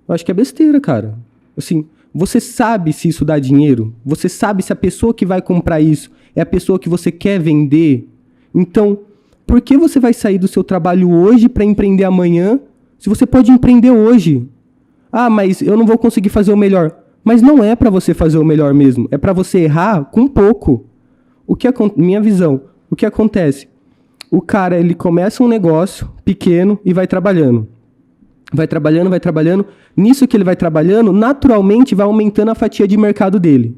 Eu acho que é besteira, cara. Assim, você sabe se isso dá dinheiro? Você sabe se a pessoa que vai comprar isso é a pessoa que você quer vender? Então, por que você vai sair do seu trabalho hoje pra empreender amanhã, se você pode empreender hoje? Ah, mas eu não vou conseguir fazer o melhor. Mas não é pra você fazer o melhor mesmo. É pra você errar com pouco. Minha visão, o que acontece? O cara, ele começa um negócio pequeno e vai trabalhando. Vai trabalhando. Nisso que ele vai trabalhando, naturalmente vai aumentando a fatia de mercado dele.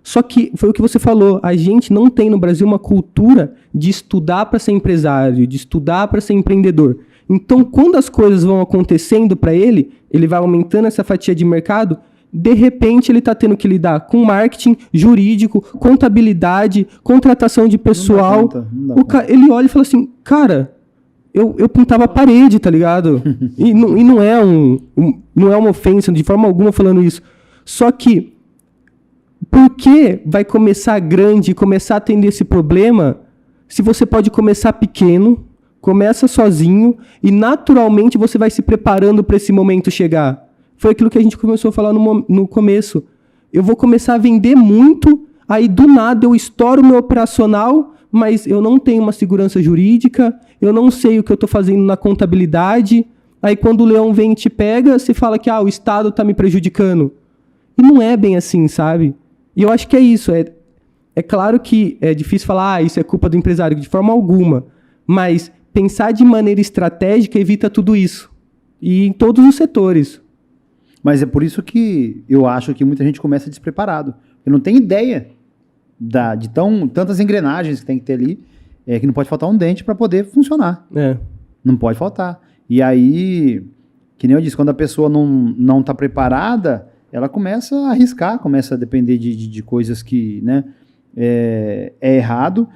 Só que, foi o que você falou, a gente não tem no Brasil uma cultura de estudar para ser empresário, de estudar para ser empreendedor. Então, quando as coisas vão acontecendo para ele, ele vai aumentando essa fatia de mercado, de repente ele está tendo que lidar com marketing, jurídico, contabilidade, contratação de pessoal. Não dá conta. Ele olha e fala assim, cara, eu pintava a parede, tá ligado? e não é não é uma ofensa de forma alguma falando isso. Só que, por que vai começar grande e começar a atender esse problema se você pode começar pequeno, começa sozinho e naturalmente você vai se preparando para esse momento chegar? Foi aquilo que a gente começou a falar no começo. Eu vou começar a vender muito, aí do nada eu estouro o meu operacional, mas eu não tenho uma segurança jurídica, eu não sei o que eu estou fazendo na contabilidade. Aí quando o leão vem e te pega, você fala que o Estado está me prejudicando. E não é bem assim, sabe? E eu acho que é isso. É claro que é difícil falar, isso é culpa do empresário, de forma alguma. Mas pensar de maneira estratégica evita tudo isso. E em todos os setores. Mas é por isso que eu acho que muita gente começa despreparado. Porque não tem ideia de tantas engrenagens que tem que ter ali, que não pode faltar um dente para poder funcionar. Não pode faltar. E aí, que nem eu disse, quando a pessoa não está preparada, ela começa a arriscar, começa a depender de coisas que, né, é errado.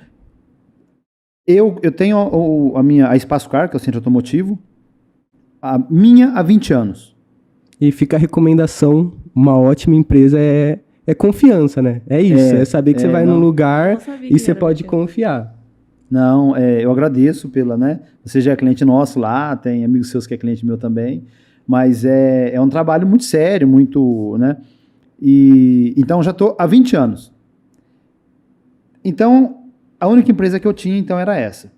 Eu tenho a Espaço Car, que é o centro automotivo, há 20 anos. E fica a recomendação, uma ótima empresa é confiança, né? É isso, é saber que você vai num lugar e você pode confiar. Não, eu agradeço pela, né? Você já é cliente nosso lá, tem amigos seus que é cliente meu também, mas é um trabalho muito sério, muito, né? E então já estou há 20 anos. Então, a única empresa que eu tinha, então, era essa.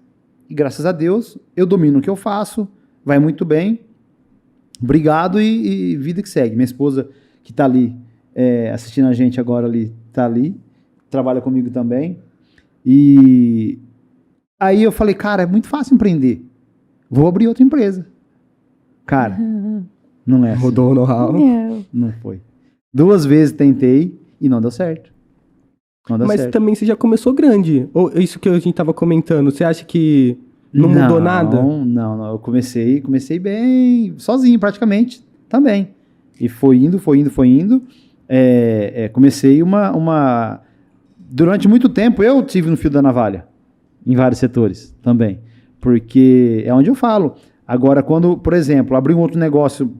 E graças a Deus, eu domino o que eu faço, vai muito bem. Obrigado e vida que segue. Minha esposa, que está ali assistindo a gente agora ali, está ali, trabalha comigo também. E aí eu falei, cara, é muito fácil empreender. Vou abrir outra empresa. Cara, não é assim. Rodou o know-how. Não foi. 2 vezes tentei e não deu certo. Não deu Mas certo. também você já começou grande. Ou isso que a gente tava comentando, você acha que não mudou nada? Não. Eu comecei bem, sozinho praticamente, também. E foi indo. Comecei Durante muito tempo eu tive no fio da navalha, em vários setores também. Porque é onde eu falo. Agora, quando, por exemplo, abri um outro negócio,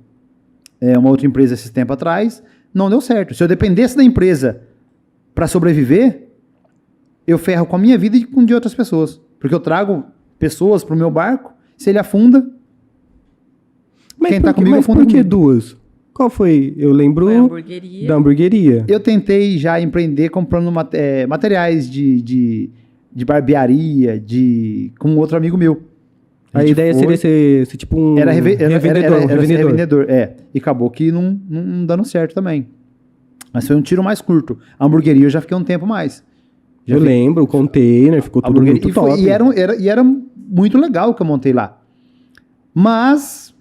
uma outra empresa esse tempo atrás, não deu certo. Se eu dependesse da empresa para sobreviver, eu ferro com a minha vida e com de outras pessoas. Porque eu trago pessoas pro meu barco, se ele afunda, quem tá comigo afunda por que comigo. 2? Qual foi? Eu lembro Foi a hamburgueria. da hamburgueria. Eu tentei já empreender comprando materiais de barbearia, com outro amigo meu. A gente ideia foi- seria ser tipo um Era revendedor. revendedor. E acabou que não dando certo também. Mas foi um tiro mais curto. A hamburgueria eu já fiquei um tempo mais. Eu lembro, o container, ficou tudo Hamburgueria. muito E, foi- top. e era muito legal o que eu montei lá. Mas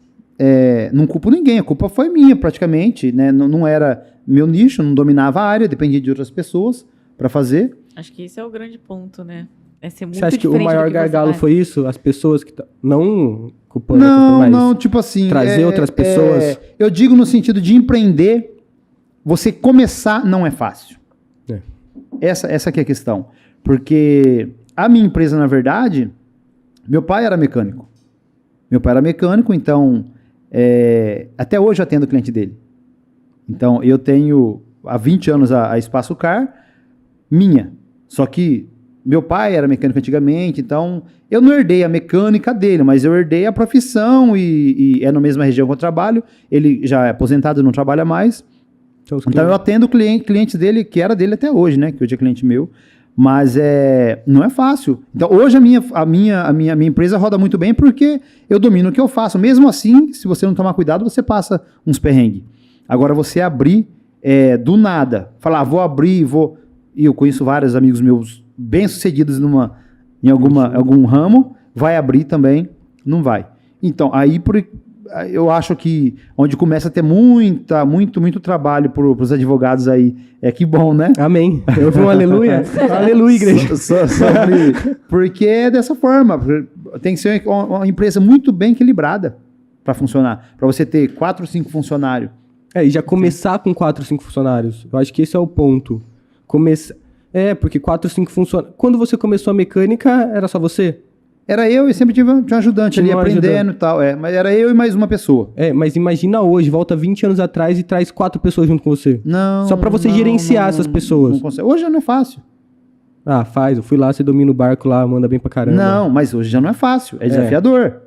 não culpo ninguém, a culpa foi minha praticamente, né? Não era meu nicho, não dominava a área, dependia de outras pessoas para fazer. Acho que esse é o grande ponto, né? É ser muito Você acha que o diferente do maior que você gargalo faz. foi isso? As pessoas que... Não culpando, mas... Não, tipo assim... trazer outras pessoas. Eu digo no sentido de empreender, você começar não é fácil. É. Essa que é a questão. Porque a minha empresa, na verdade, meu pai era mecânico. Então, até hoje eu atendo o cliente dele. Então, eu tenho há 20 anos a Espaço Car, minha. Só que meu pai era mecânico antigamente, então eu não herdei a mecânica dele, mas eu herdei a profissão e é na mesma região que eu trabalho. Ele já é aposentado, não trabalha mais. Então eu atendo clientes dele, que era dele até hoje, né? Que hoje é cliente meu. Mas não é fácil. Então hoje a minha empresa roda muito bem porque eu domino o que eu faço. Mesmo assim, se você não tomar cuidado, você passa uns perrengues. Agora você abrir do nada, falar, vou abrir, e eu conheço vários amigos meus bem-sucedidos em algum ramo, vai abrir também, não vai. Então, aí eu acho que onde começa a ter muito trabalho para os advogados aí, que bom, né? Amém. Eu vi um aleluia. Aleluia, igreja. Porque é dessa forma. Tem que ser uma empresa muito bem equilibrada para funcionar. Para você ter 4 ou 5 funcionários. E já começar com 4 ou 5 funcionários. Eu acho que esse é o ponto. Porque 4 ou 5 funcionários... Quando você começou a mecânica, era só você? Era eu e sempre tive um ajudante Tinha ali um aprendendo e tal. Mas era eu e mais uma pessoa. Mas imagina hoje, volta 20 anos atrás e traz 4 pessoas junto com você. Não. Só pra você gerenciar essas pessoas. Não consegue. Hoje já não é fácil. Faz. Eu fui lá, você domina o barco lá, manda bem pra caramba. Não, mas hoje já não é fácil. É desafiador.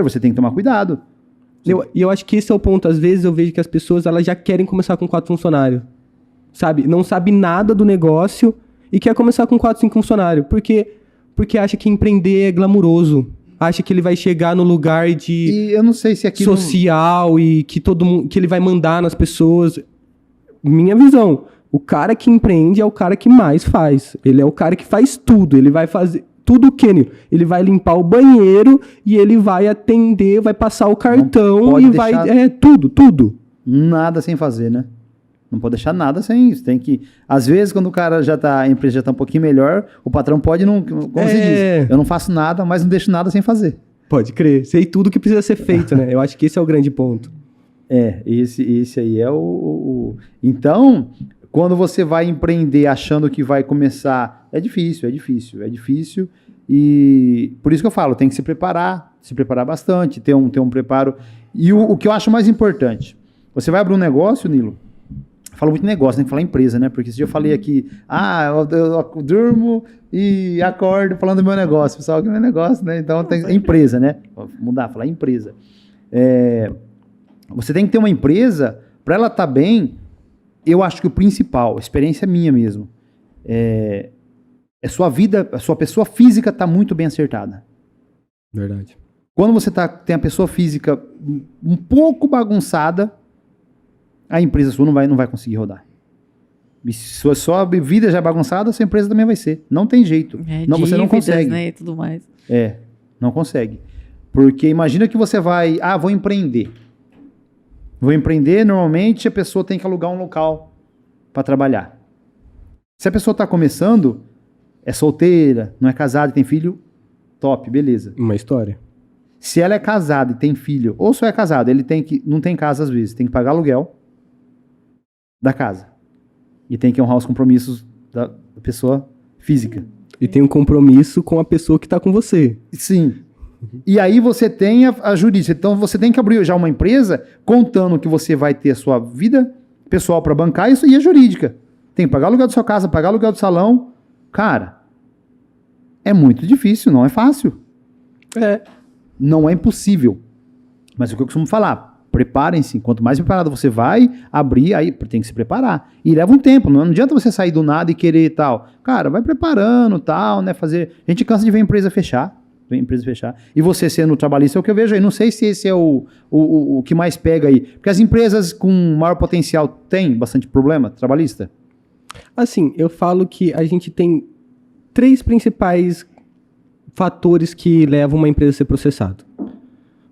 Você tem que tomar cuidado. E eu acho que esse é o ponto. Às vezes eu vejo que as pessoas elas já querem começar com 4 funcionários. Sabe? Não sabe nada do negócio e quer começar com 4, 5 funcionários. Porque acha que empreender é glamuroso. Acha que ele vai chegar no lugar de E eu não sei se aqui social e que todo mundo, que ele vai mandar nas pessoas. Minha visão, o cara que empreende é o cara que mais faz. Ele é o cara que faz tudo. Ele vai fazer tudo o que ele vai limpar o banheiro e ele vai atender, vai passar o cartão e vai tudo. Nada sem fazer, né? Não pode deixar nada sem isso. Tem que... Às vezes, quando o cara a empresa já tá um pouquinho melhor, o patrão pode não... Como se diz, eu não faço nada, mas não deixo nada sem fazer. Pode crer. Sei tudo que precisa ser feito, né? Eu acho que esse é o grande ponto. Esse aí é o... Então, quando você vai empreender achando que vai começar... É difícil. E por isso que eu falo, tem que se preparar bastante, ter um preparo. E o que eu acho mais importante, você vai abrir um negócio, Nilo, falo muito negócio, tem que falar empresa, né? Porque esse dia eu falei aqui, eu durmo e acordo falando do meu negócio. Pessoal, que é meu negócio, né? Então tem empresa, né? Vou mudar, falar empresa. Você tem que ter uma empresa, para ela estar bem, eu acho que o principal, a experiência minha mesmo, sua vida, a sua pessoa física está muito bem acertada. Verdade. Quando você tem a pessoa física um pouco bagunçada, a empresa sua não vai conseguir rodar. E se a sua vida já é bagunçada, a sua empresa também vai ser. Não tem jeito. Não, você não consegue. Né, e tudo mais. Não consegue. Porque imagina que você vai... vou empreender. Vou empreender, normalmente a pessoa tem que alugar um local para trabalhar. Se a pessoa está começando, é solteira, não é casada, tem filho, top, beleza. Uma história. Se ela é casada e tem filho, ou só é casado, ele não tem casa às vezes, tem que pagar aluguel da casa. E tem que honrar os compromissos da pessoa física. E tem um compromisso com a pessoa que está com você. Sim. E aí você tem a jurídica. Então você tem que abrir já uma empresa contando que você vai ter a sua vida pessoal para bancar e a jurídica. Tem que pagar aluguel da sua casa, pagar aluguel do salão. Cara, é muito difícil, não é fácil. Não é impossível. Mas o que eu costumo falar, preparem-se. Quanto mais preparado você vai abrir, aí tem que se preparar. E leva um tempo, não adianta você sair do nada e querer e tal. Cara, vai preparando tal, né? A gente cansa de ver a empresa fechar. E você sendo trabalhista é o que eu vejo aí. Não sei se esse é o que mais pega aí. Porque as empresas com maior potencial têm bastante problema trabalhista? Assim, eu falo que a gente tem 3 principais fatores que levam uma empresa a ser processada.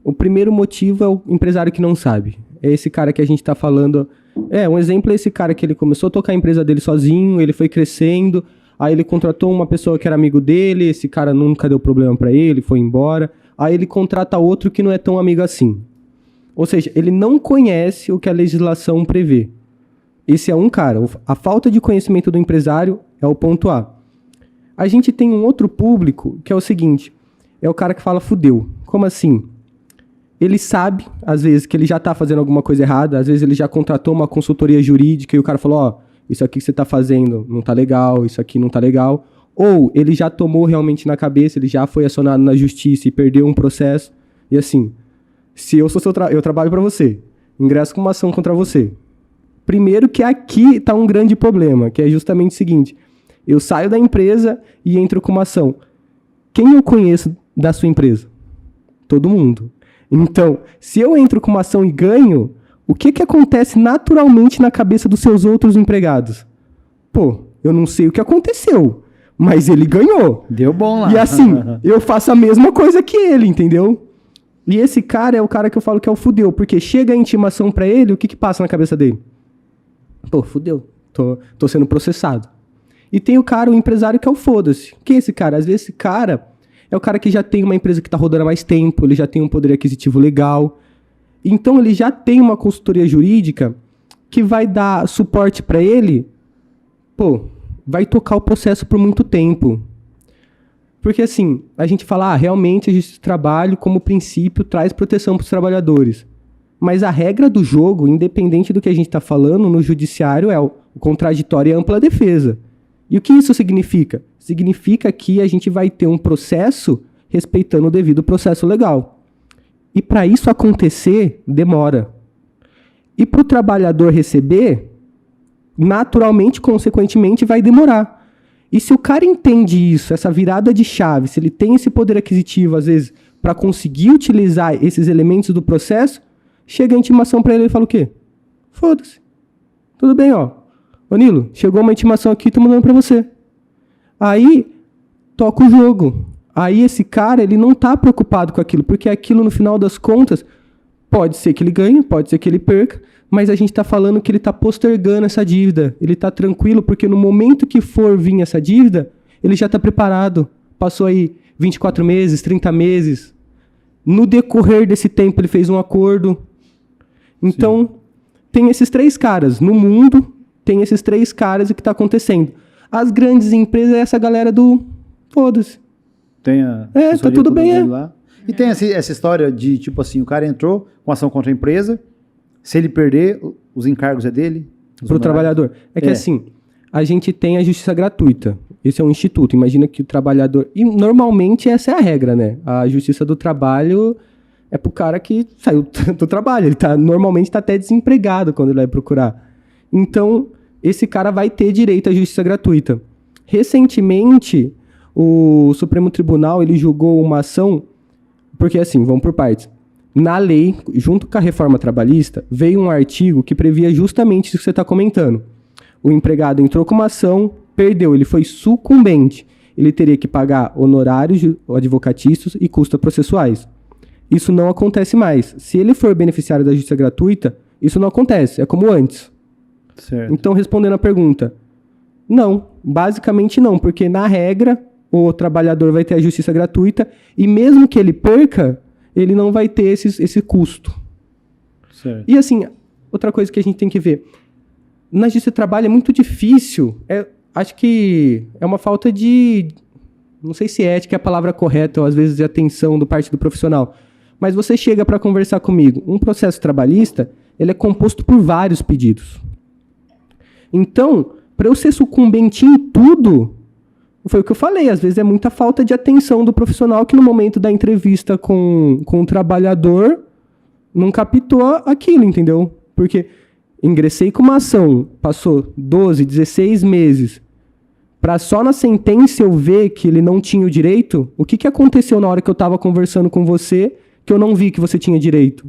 O primeiro motivo é o empresário que não sabe. É esse cara que a gente está falando. Um exemplo é esse cara que ele começou a tocar a empresa dele sozinho, ele foi crescendo, aí ele contratou uma pessoa que era amigo dele, esse cara nunca deu problema para ele, foi embora. Aí ele contrata outro que não é tão amigo assim. Ou seja, ele não conhece o que a legislação prevê. Esse é um cara. A falta de conhecimento do empresário é o ponto A. A gente tem um outro público que é o seguinte, é o cara que fala fudeu. Como assim? Ele sabe, às vezes, que ele já está fazendo alguma coisa errada, às vezes ele já contratou uma consultoria jurídica e o cara falou, isso aqui que você está fazendo não está legal, isso aqui não está legal. Ou ele já tomou realmente na cabeça, ele já foi acionado na justiça e perdeu um processo. E assim, se eu sou eu trabalho para você, ingresso com uma ação contra você. Primeiro que aqui está um grande problema, que é justamente o seguinte, eu saio da empresa e entro com uma ação. Quem eu conheço da sua empresa? Todo mundo. Então, se eu entro com uma ação e ganho, o que acontece naturalmente na cabeça dos seus outros empregados? Eu não sei o que aconteceu, mas ele ganhou. Deu bom lá. E assim, eu faço a mesma coisa que ele, entendeu? E esse cara é o cara que eu falo que é o fudeu, porque chega a intimação pra ele, o que passa na cabeça dele? Fudeu, tô sendo processado. E tem o cara, o empresário, que é o foda-se. Quem é esse cara? Às vezes esse cara é o cara que já tem uma empresa que tá rodando há mais tempo, ele já tem um poder aquisitivo legal. Então ele já tem uma consultoria jurídica que vai dar suporte para ele, vai tocar o processo por muito tempo. Porque assim, a gente fala, realmente a justiça do trabalho, como princípio, traz proteção para os trabalhadores. Mas a regra do jogo, independente do que a gente está falando, no judiciário é o contraditório e a ampla defesa. E o que isso significa? Significa que a gente vai ter um processo respeitando o devido processo legal. E para isso acontecer, demora. E para o trabalhador receber, naturalmente, consequentemente, vai demorar. E se o cara entende isso, essa virada de chave, se ele tem esse poder aquisitivo, às vezes, para conseguir utilizar esses elementos do processo, chega a intimação para ele e fala o quê? Foda-se. Tudo bem, Ô Nilo, chegou uma intimação aqui, tô mandando para você. Aí, toca o jogo. Aí esse cara, ele não tá preocupado com aquilo, porque aquilo, no final das contas, pode ser que ele ganhe, pode ser que ele perca, mas a gente tá falando que ele tá postergando essa dívida. Ele tá tranquilo, porque no momento que for vir essa dívida, ele já tá preparado. Passou aí 24 meses, 30 meses. No decorrer desse tempo, ele fez um acordo. Então, tem esses 3 caras. No mundo, tem esses 3 caras e o que tá acontecendo. As grandes empresas é essa galera do foda-se. Tem a tá tudo bem, lá. E tem essa história de, tipo assim, o cara entrou com ação contra a empresa, se ele perder, os encargos é dele? Pro trabalhador. É que assim, a gente tem a justiça gratuita. Esse é um instituto. Imagina que o trabalhador... E normalmente essa é a regra, né? A justiça do trabalho é pro cara que saiu do trabalho. Ele normalmente tá até desempregado quando ele vai procurar. Então, esse cara vai ter direito à justiça gratuita. Recentemente, o Supremo Tribunal ele julgou uma ação, porque assim, vamos por partes. Na lei, junto com a reforma trabalhista, veio um artigo que previa justamente isso que você está comentando. O empregado entrou com uma ação, perdeu, ele foi sucumbente. Ele teria que pagar honorários advocatícios e custas processuais. Isso não acontece mais. Se ele for beneficiário da justiça gratuita, isso não acontece, é como antes. Certo. Então, respondendo a pergunta, não, basicamente não, porque na regra, o trabalhador vai ter a justiça gratuita e mesmo que ele perca, ele não vai ter esse custo. Certo. E assim, outra coisa que a gente tem que ver, na justiça do trabalho é muito difícil, acho que é uma falta de, não sei se ética é a palavra correta, ou às vezes de atenção do parte do profissional, mas você chega para conversar comigo, um processo trabalhista, ele é composto por vários pedidos. Então, para eu ser sucumbente em tudo, foi o que eu falei, às vezes é muita falta de atenção do profissional que no momento da entrevista com o trabalhador não captou aquilo, entendeu? Porque ingressei com uma ação, passou 12, 16 meses, para só na sentença eu ver que ele não tinha o direito, o que aconteceu na hora que eu estava conversando com você que eu não vi que você tinha direito?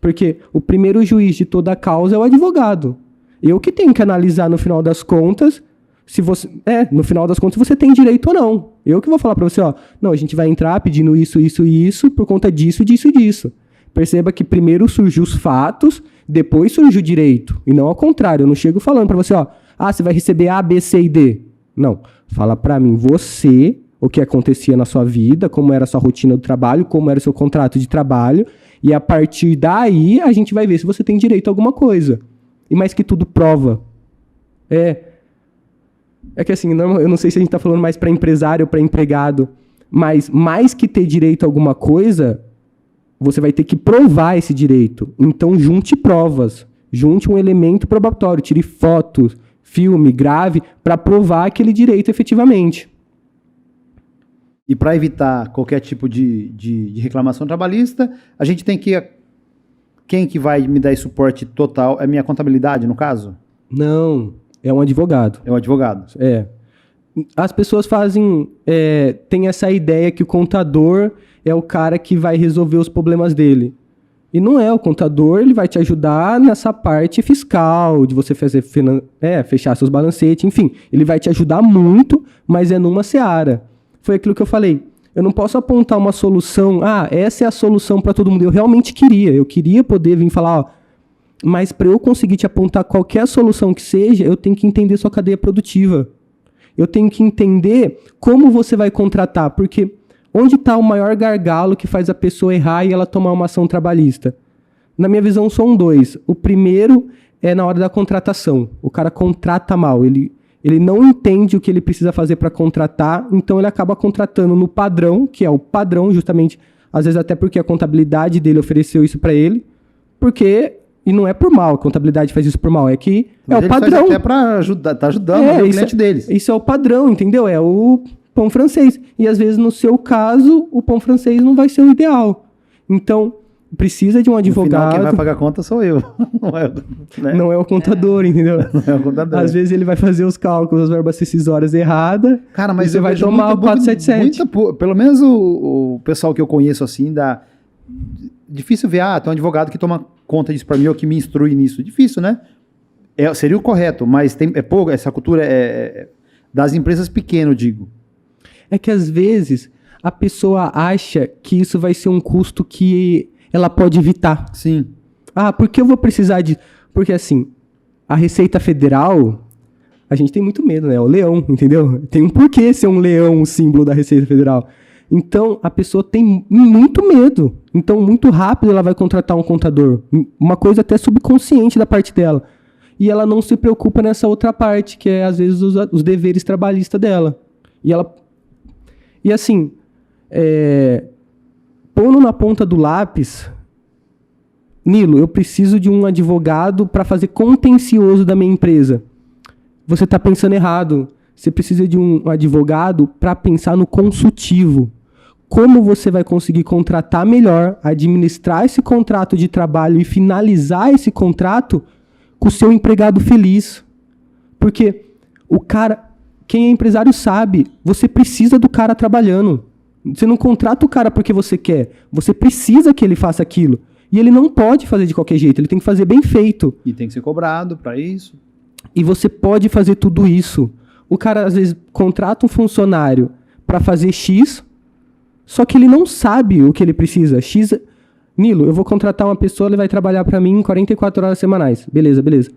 Porque o primeiro juiz de toda a causa é o advogado. Eu que tenho que analisar no final das contas se você, no final das contas, você tem direito ou não. Eu que vou falar para você, ó, não, a gente vai entrar pedindo isso, isso e isso, por conta disso, disso e disso. Perceba que primeiro surgiu os fatos, depois surge o direito. E não ao contrário, eu não chego falando para você, ó, você vai receber A, B, C e D. Não, fala para mim, você, o que acontecia na sua vida, como era a sua rotina do trabalho, como era o seu contrato de trabalho, e a partir daí a gente vai ver se você tem direito a alguma coisa. E mais que tudo, prova. É que assim, eu não sei se a gente está falando mais para empresário ou para empregado, mas mais que ter direito a alguma coisa, você vai ter que provar esse direito. Então, junte provas. Junte um elemento probatório. Tire fotos, filme, grave, para provar aquele direito efetivamente. E para evitar qualquer tipo de reclamação trabalhista, a gente tem que... Quem que vai me dar esse suporte total? É minha contabilidade, no caso? Não, é um advogado. É um advogado. As pessoas tem essa ideia que o contador é o cara que vai resolver os problemas dele. E não é, o contador ele vai te ajudar nessa parte fiscal, de você fazer fechar seus balancetes, enfim. Ele vai te ajudar muito, mas é numa seara. Foi aquilo que eu falei. Eu não posso apontar uma solução, essa é a solução para todo mundo. Eu realmente eu queria poder vir falar, mas para eu conseguir te apontar qualquer solução que seja, eu tenho que entender sua cadeia produtiva. Eu tenho que entender como você vai contratar, porque onde está o maior gargalo que faz a pessoa errar e ela tomar uma ação trabalhista? Na minha visão, são dois. O primeiro é na hora da contratação. O cara contrata mal, ele não entende o que ele precisa fazer para contratar, então ele acaba contratando no padrão, que é o padrão justamente, às vezes até porque a contabilidade dele ofereceu isso para ele, e não é por mal, a contabilidade faz isso por mal, é que mas é o padrão. Até para ajudar, tá ajudando o cliente deles. Isso é o padrão, entendeu? É o pão francês. E às vezes, no seu caso, o pão francês não vai ser o ideal. Então, precisa de um advogado. No final, quem vai pagar a conta sou eu. Não é o contador, entendeu? Não é o contador. Às vezes ele vai fazer os cálculos, as verbas decisórias erradas. Cara, mas você vai tomar o 477. Pelo menos o pessoal que eu conheço assim, difícil ver, tem um advogado que toma conta disso pra mim ou que me instrui nisso. Difícil, né? Seria o correto, mas é pouco, essa cultura é das empresas pequenas, eu digo. É que às vezes a pessoa acha que isso vai ser um custo que ela pode evitar. Sim. Por que eu vou precisar de... Porque assim, a Receita Federal, a gente tem muito medo, né? É o leão, entendeu? Tem um porquê ser um leão o símbolo da Receita Federal. Então, a pessoa tem muito medo. Então, muito rápido ela vai contratar um contador. Uma coisa até subconsciente da parte dela. E ela não se preocupa nessa outra parte, que é, às vezes, os deveres trabalhistas dela. E assim, pondo na ponta do lápis, Nilo, eu preciso de um advogado para fazer contencioso da minha empresa. Você está pensando errado. Você precisa de um advogado para pensar no consultivo. Como você vai conseguir contratar melhor, administrar esse contrato de trabalho e finalizar esse contrato com o seu empregado feliz. Porque o cara... Quem é empresário sabe, você precisa do cara trabalhando. Você não contrata o cara porque você quer. Você precisa que ele faça aquilo. E ele não pode fazer de qualquer jeito, ele tem que fazer bem feito. E tem que ser cobrado para isso. E você pode fazer tudo isso. O cara, às vezes, contrata um funcionário para fazer X, só que ele não sabe o que ele precisa. X... Nilo, eu vou contratar uma pessoa, ele vai trabalhar para mim em 44 horas semanais. Beleza, beleza.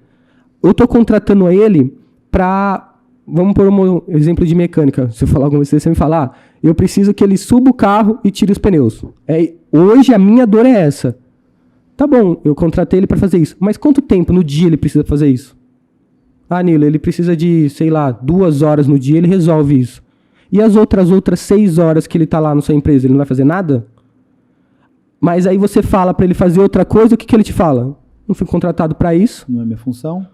Eu tô contratando ele para... Vamos pôr um exemplo de mecânica. Se eu falar alguma coisa, você me falar, eu preciso que ele suba o carro e tire os pneus. Hoje a minha dor é essa. Tá bom, eu contratei ele para fazer isso. Mas quanto tempo no dia ele precisa fazer isso? Ah, Nilo, ele precisa de, sei lá, 2 horas no dia, ele resolve isso. E as outras 6 horas que ele tá lá na sua empresa, ele não vai fazer nada? Mas aí você fala para ele fazer outra coisa, o que ele te fala? Não fui contratado para isso. Não é minha função.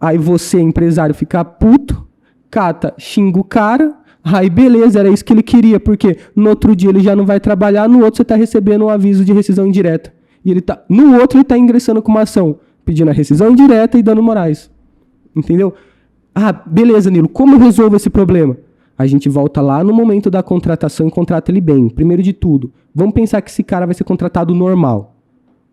Aí você, empresário, fica puto, cata, xinga o cara, aí beleza, era isso que ele queria, porque no outro dia ele já não vai trabalhar, no outro você tá recebendo um aviso de rescisão indireta. E no outro ele tá ingressando com uma ação, pedindo a rescisão indireta e dano morais. Entendeu? Ah, beleza, Nilo, como eu resolvo esse problema? A gente volta lá no momento da contratação e contrata ele bem. Primeiro de tudo, vamos pensar que esse cara vai ser contratado normal.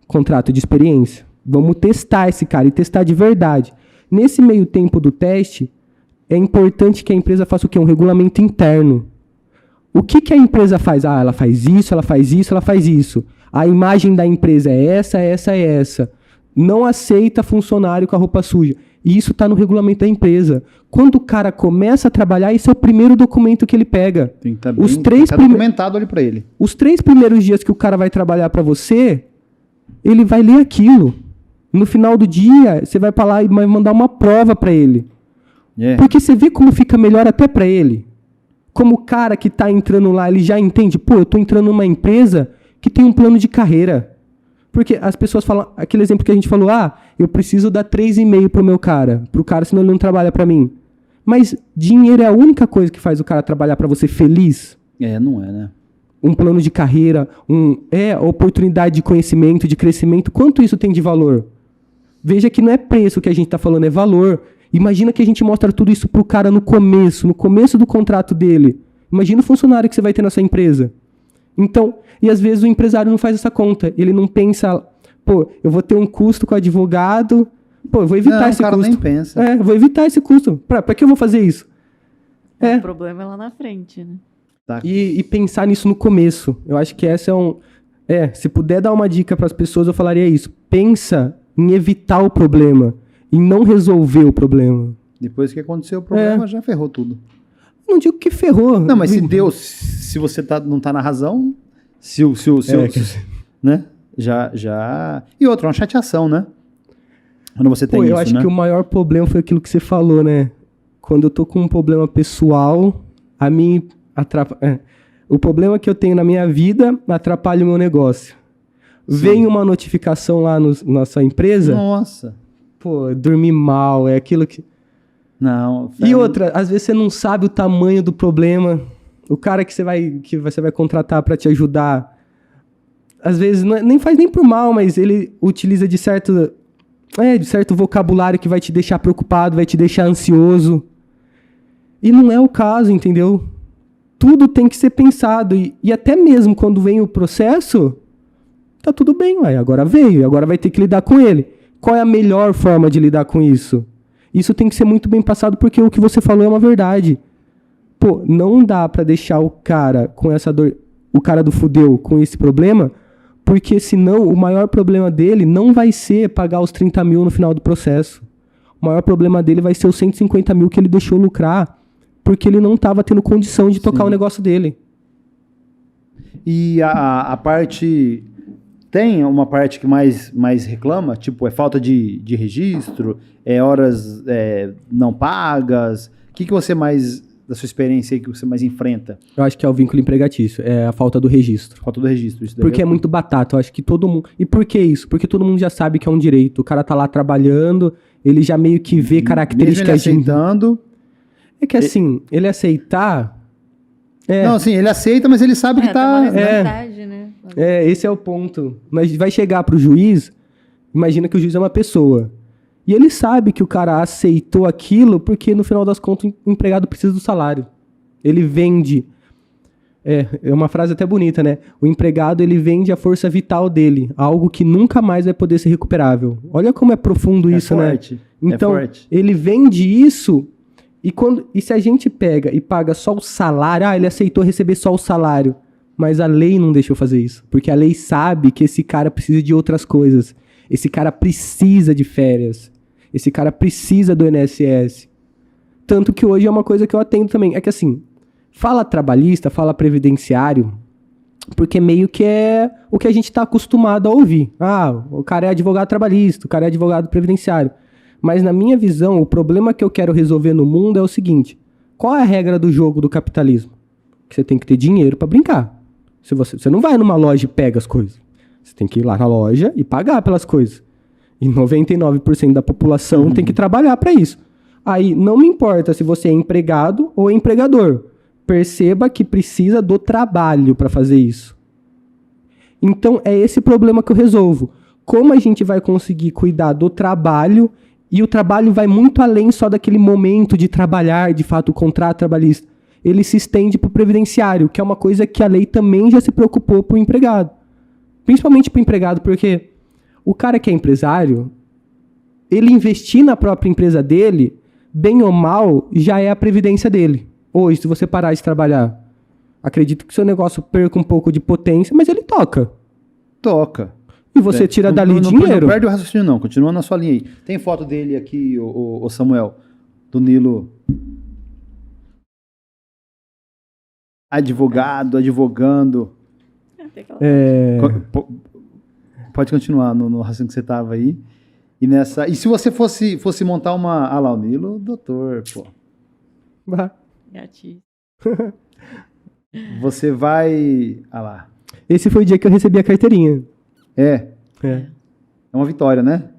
Contrato de experiência. Vamos testar esse cara e testar de verdade. Nesse meio tempo do teste, é importante que a empresa faça o quê? Um regulamento interno. O que a empresa faz? Ah, ela faz isso, ela faz isso, ela faz isso. A imagem da empresa é essa, essa, é essa. Não aceita funcionário com a roupa suja. E isso está no regulamento da empresa. Quando o cara começa a trabalhar, esse é o primeiro documento que ele pega. Tem que estar documentado ali para ele. Os 3 primeiros dias que o cara vai trabalhar para você, ele vai ler aquilo. No final do dia, você vai para lá e vai mandar uma prova para ele. Porque você vê como fica melhor até para ele. Como o cara que está entrando lá, ele já entende, pô, eu estou entrando numa empresa que tem um plano de carreira. Porque as pessoas falam, aquele exemplo que a gente falou, eu preciso dar 3,5 pro meu cara, senão ele não trabalha para mim. Mas dinheiro é a única coisa que faz o cara trabalhar para você feliz? Não é, né? Um plano de carreira, oportunidade de conhecimento, de crescimento, quanto isso tem de valor? Veja que não é preço que a gente está falando, é valor. Imagina que a gente mostra tudo isso pro cara no começo do contrato dele. Imagina o funcionário que você vai ter na sua empresa. Então, e às vezes o empresário não faz essa conta. Ele não pensa, pô, eu vou ter um custo com o advogado, pô, eu vou evitar esse custo. O cara nem pensa. Eu vou evitar esse custo. Pra que eu vou fazer isso? O problema é lá na frente, né? Tá. E pensar nisso no começo. Eu acho que essa se puder dar uma dica para as pessoas, eu falaria isso. Pensa em evitar o problema, em não resolver o problema. Depois que aconteceu o problema, já ferrou tudo. Não digo que ferrou. Não, mas se você não tá na razão, né? Já. E outra, uma chateação, né? Quando você tem isso, eu acho que o maior problema foi aquilo que você falou, né? Quando eu tô com um problema pessoal, a mim o problema que eu tenho na minha vida atrapalha o meu negócio. Sim. Vem uma notificação lá na sua empresa. Nossa. Pô, dormi mal, é aquilo que... Não. E outra, às vezes você não sabe o tamanho do problema. O cara que você vai contratar para te ajudar, às vezes nem faz nem por mal, mas ele utiliza de certo vocabulário que vai te deixar preocupado, vai te deixar ansioso. E não é o caso, entendeu? Tudo tem que ser pensado. E até mesmo quando vem o processo, tá tudo bem, agora veio, agora vai ter que lidar com ele. Qual é a melhor forma de lidar com isso? Isso tem que ser muito bem passado, porque o que você falou é uma verdade. Pô, não dá pra deixar o cara com essa dor, o cara do fudeu com esse problema, porque senão o maior problema dele não vai ser pagar os 30 mil no final do processo. O maior problema dele vai ser os 150 mil que ele deixou lucrar, porque ele não estava tendo condição de tocar o negócio dele. E a parte... Tem uma parte que mais reclama? Tipo, é falta de registro? É horas não pagas? O que você mais, da sua experiência aí, que você mais enfrenta? Eu acho que é o vínculo empregatício. É a falta do registro. Falta do registro. Isso daí porque é muito batata. Eu acho que todo mundo... E por que isso? Porque todo mundo já sabe que é um direito. O cara tá lá trabalhando, ele já meio que vê características de... aceitando... É que assim, ele aceitar... Não, assim, ele aceita, mas ele sabe que tá... Uma responsabilidade, né? Esse é o ponto. Mas vai chegar pro juiz, imagina que o juiz é uma pessoa. E ele sabe que o cara aceitou aquilo porque, no final das contas, o empregado precisa do salário. Ele vende. É uma frase até bonita, né? O empregado, ele vende a força vital dele, algo que nunca mais vai poder ser recuperável. Olha como é profundo isso, forte, né? Então, é forte. ele vende isso e se a gente pega e paga só o salário, ele aceitou receber só o salário, mas a lei não deixou fazer isso, porque a lei sabe que esse cara precisa de outras coisas. Esse cara precisa de férias. Esse cara precisa do INSS. Tanto que hoje é uma coisa que eu atendo também. É que assim, fala trabalhista, fala previdenciário, porque meio que é o que a gente está acostumado a ouvir. O cara é advogado trabalhista, o cara é advogado previdenciário. Mas na minha visão, o problema que eu quero resolver no mundo é o seguinte: qual é a regra do jogo do capitalismo? Que você tem que ter dinheiro para brincar. Você não vai numa loja e pega as coisas. Você tem que ir lá na loja e pagar pelas coisas. E 99% da população tem que trabalhar para isso. Aí não me importa se você é empregado ou empregador. Perceba que precisa do trabalho para fazer isso. Então é esse problema que eu resolvo. Como a gente vai conseguir cuidar do trabalho, e o trabalho vai muito além só daquele momento de trabalhar, de fato, o contrato trabalhista. Ele se estende para o previdenciário, que é uma coisa que a lei também já se preocupou para o empregado. Principalmente para o empregado, porque o cara que é empresário, ele investir na própria empresa dele, bem ou mal, já é a previdência dele. Hoje, se você parar de trabalhar, acredito que seu negócio perca um pouco de potência, mas ele toca. Toca. E você tira dali dinheiro. Não perde o raciocínio, não. Continua na sua linha aí. Tem foto dele aqui, o Samuel, do Nilo. Advogando. Pode continuar no raciocínio que você estava aí. E se você fosse montar uma... Ah lá, o Nilo, doutor, pô. Gatinho. Você vai... Ah lá. Esse foi o dia que eu recebi a carteirinha. É uma vitória, né?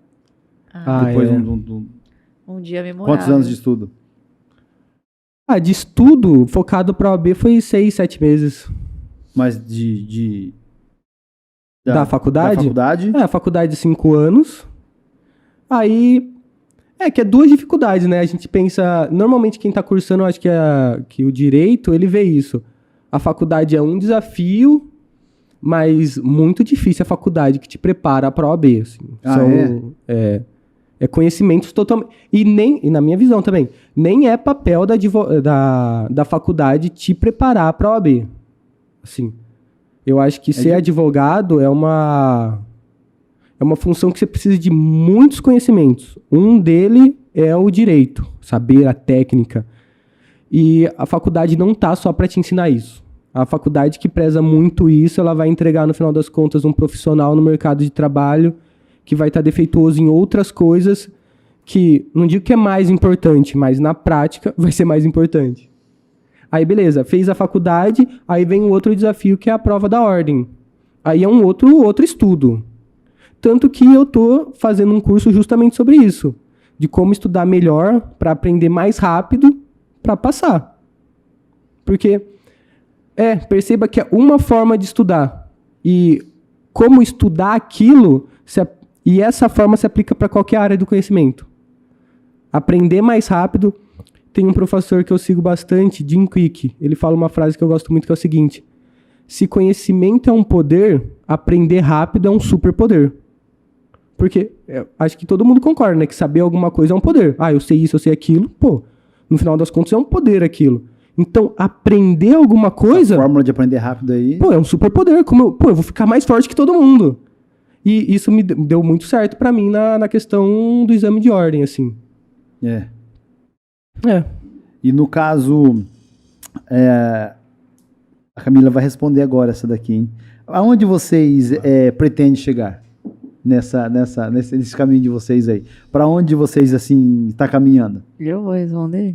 Depois um dia memorável. Quantos anos de estudo? De estudo, focado para a OAB, foi 6, 7 meses. Mas da faculdade? Da faculdade? A faculdade de 5 anos. Aí... que é duas dificuldades, né? A gente pensa... Normalmente quem está cursando, eu acho que o direito, ele vê isso. A faculdade é um desafio, mas muito difícil a faculdade que te prepara para a OAB. Assim. É conhecimentos totalmente... E na minha visão também, nem é papel da faculdade te preparar para a OAB. Assim, eu acho que ser advogado é uma função que você precisa de muitos conhecimentos. Um dele é o direito, saber a técnica. E a faculdade não tá só para te ensinar isso. A faculdade que preza muito isso, ela vai entregar, no final das contas, um profissional no mercado de trabalho que vai estar defeituoso em outras coisas que, não digo que é mais importante, mas na prática vai ser mais importante. Aí, beleza, fez a faculdade, aí vem um outro desafio que é a prova da ordem. Aí é um outro estudo. Tanto que eu tô fazendo um curso justamente sobre isso, de como estudar melhor para aprender mais rápido para passar. Porque, perceba que é uma forma de estudar. E como estudar aquilo, e essa forma se aplica para qualquer área do conhecimento. Aprender mais rápido. Tem um professor que eu sigo bastante, Jim Quick. Ele fala uma frase que eu gosto muito, que é o seguinte: se conhecimento é um poder, aprender rápido é um superpoder. Porque acho que todo mundo concorda, né? Que saber alguma coisa é um poder. Eu sei isso, eu sei aquilo. Pô, no final das contas é um poder aquilo. Então, aprender alguma coisa... A fórmula de aprender rápido aí... é um superpoder. Eu vou ficar mais forte que todo mundo. E isso me deu muito certo pra mim na questão do exame de ordem, assim. E no caso... a Camila vai responder agora essa daqui, hein? Aonde vocês pretendem chegar? Nesse caminho de vocês aí. Para onde vocês, assim, estão caminhando? Eu vou responder?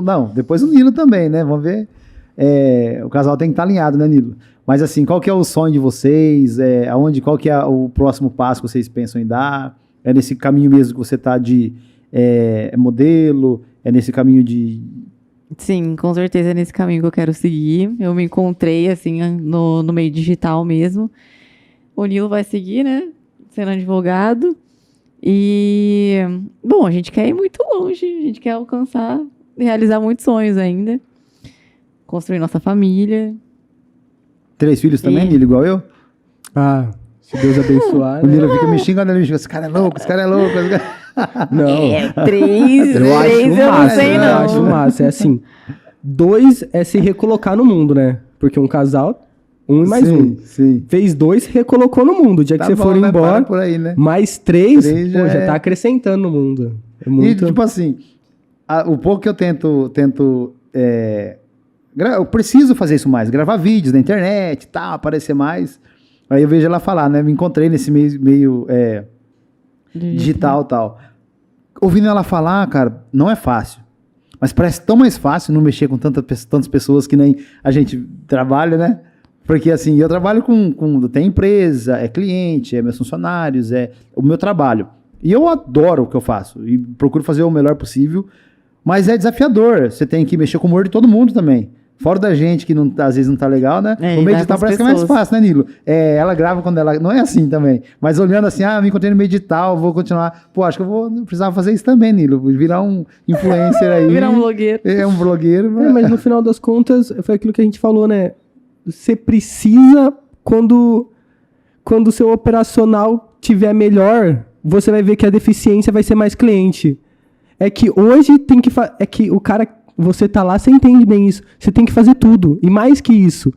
Não, depois o Nilo também, né? Vamos ver. O casal tem que estar alinhado, né, Nilo? Mas, assim, qual que é o sonho de vocês? Qual que é o próximo passo que vocês pensam em dar? É nesse caminho mesmo que você está de modelo? É nesse caminho de... Sim, com certeza é nesse caminho que eu quero seguir. Eu me encontrei, assim, no meio digital mesmo. O Nilo vai seguir, né? Sendo advogado. E, bom, a gente quer ir muito longe, a gente quer alcançar, realizar muitos sonhos ainda. Construir nossa família. 3 filhos também, Nilo, igual eu? Ah, se Deus abençoar, O né? Nilo fica me xingando, ele me xinga, esse cara é louco, esse cara é louco. esse cara- Não, 3 eu acho eu não massa, sei eu não. acho massa. É assim, 2 é se recolocar no mundo, né? Porque um casal, 1 e mais sim, 1. Sim. Fez 2, recolocou no mundo. O dia Tá que você bom, for né? embora, Para por aí, né? mais 3, Três já já é- tá acrescentando no mundo. É E, muito... tipo assim, o pouco que eu tento eu preciso fazer isso mais, gravar vídeos na internet e tal, aparecer mais. Aí eu vejo ela falar, né? Me encontrei nesse meio digital e tal. Ouvindo ela falar, cara, não é fácil. Mas parece tão mais fácil não mexer com tantas pessoas que nem a gente trabalha, né? Porque assim, eu trabalho tem empresa, é cliente, é meus funcionários, é o meu trabalho. E eu adoro o que eu faço e procuro fazer o melhor possível, mas é desafiador. Você tem que mexer com o humor de todo mundo também. Fora da gente que às vezes não tá legal, né? É, O e meio vai digital pras parece que é mais pessoas. fácil, né, Nilo? Ela grava quando ela... Não é assim também. Mas olhando assim, me encontrei no meio digital, vou continuar. Pô, acho que eu vou precisar fazer isso também, Nilo. Virar um influencer aí. Virar um blogueiro. É, um blogueiro. mas no final das contas, foi aquilo que a gente falou, né? Você precisa, quando o seu operacional tiver melhor, você vai ver que a deficiência vai ser mais cliente. É que hoje tem que... É que o cara... Você tá lá, você entende bem isso. Você tem que fazer tudo. E mais que isso,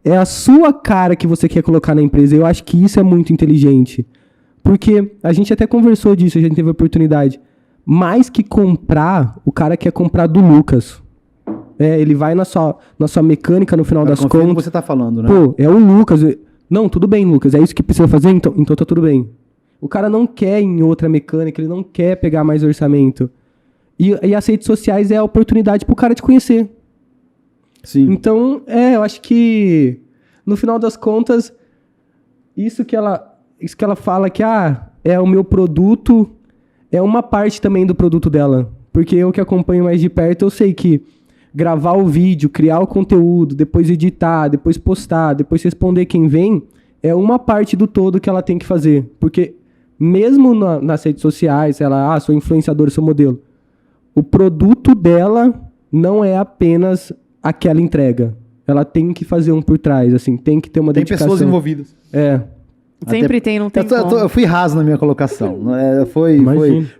é a sua cara que você quer colocar na empresa. Eu acho que isso é muito inteligente. Porque a gente até conversou disso, a gente teve a oportunidade. Mais que comprar, o cara quer comprar do Lucas. Ele vai na sua mecânica no final das Confia no que contas. você tá falando, né? Pô, é o Lucas. Não, tudo bem, Lucas. É isso que precisa fazer? Então tá tudo bem. O cara não quer ir em outra mecânica, ele não quer pegar mais orçamento. E as redes sociais é a oportunidade pro cara te conhecer. Sim. Então, eu acho que, no final das contas, isso que ela fala que, é o meu produto, é uma parte também do produto dela. Porque eu que acompanho mais de perto, eu sei que gravar o vídeo, criar o conteúdo, depois editar, depois postar, depois responder quem vem, é uma parte do todo que ela tem que fazer. Porque mesmo nas redes sociais, ela, sou influenciadora, sou modelo. O produto dela não é apenas aquela entrega. Ela tem que fazer um por trás, assim, tem que ter uma Tem dedicação. pessoas envolvidas. Sempre tem, não tem como. Eu fui raso na minha colocação. Foi.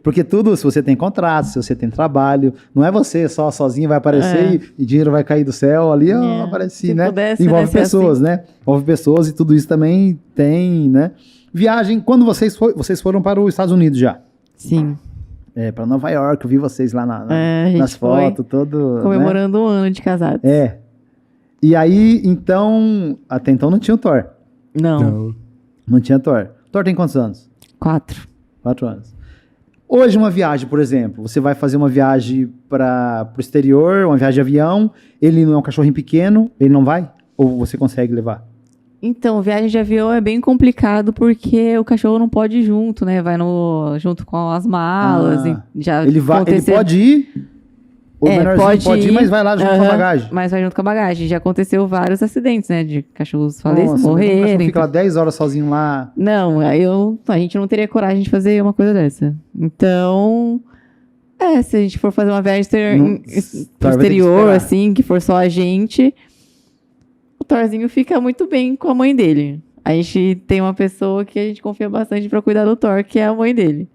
Porque tudo, se você tem contrato, se você tem trabalho, não é você sozinho vai aparecer e dinheiro vai cair do céu ali, apareci, Se né? pudesse, Envolve ser pessoas, assim. né? Envolve pessoas e tudo isso também tem, né? Viagem, quando vocês foram para os Estados Unidos já? Sim. Para Nova York, eu vi vocês lá a gente nas foi fotos, todo. comemorando um ano de casados. Né? E aí, então, até então não tinha o Thor. Não tinha Thor. Thor tem quantos anos? 4. 4 anos. Hoje, uma viagem, por exemplo, você vai fazer uma viagem para o exterior, uma viagem de avião, ele não é um cachorrinho pequeno, ele não vai? Ou você consegue levar? Então, viagem de avião é bem complicado porque o cachorro não pode ir junto, né? Vai junto com as malas. Ele pode ir, o menorzinho pode ir, mas vai lá junto com a bagagem. Mas vai junto com a bagagem. Já aconteceu vários acidentes, né? De cachorros Nossa, morrerem. Fica lá 10 horas sozinho lá. Não, a gente não teria coragem de fazer uma coisa dessa. Então, se a gente for fazer uma viagem pro exterior, assim, que for só a gente, o Thorzinho fica muito bem com a mãe dele. A gente tem uma pessoa que a gente confia bastante pra cuidar do Thor, que é a mãe dele.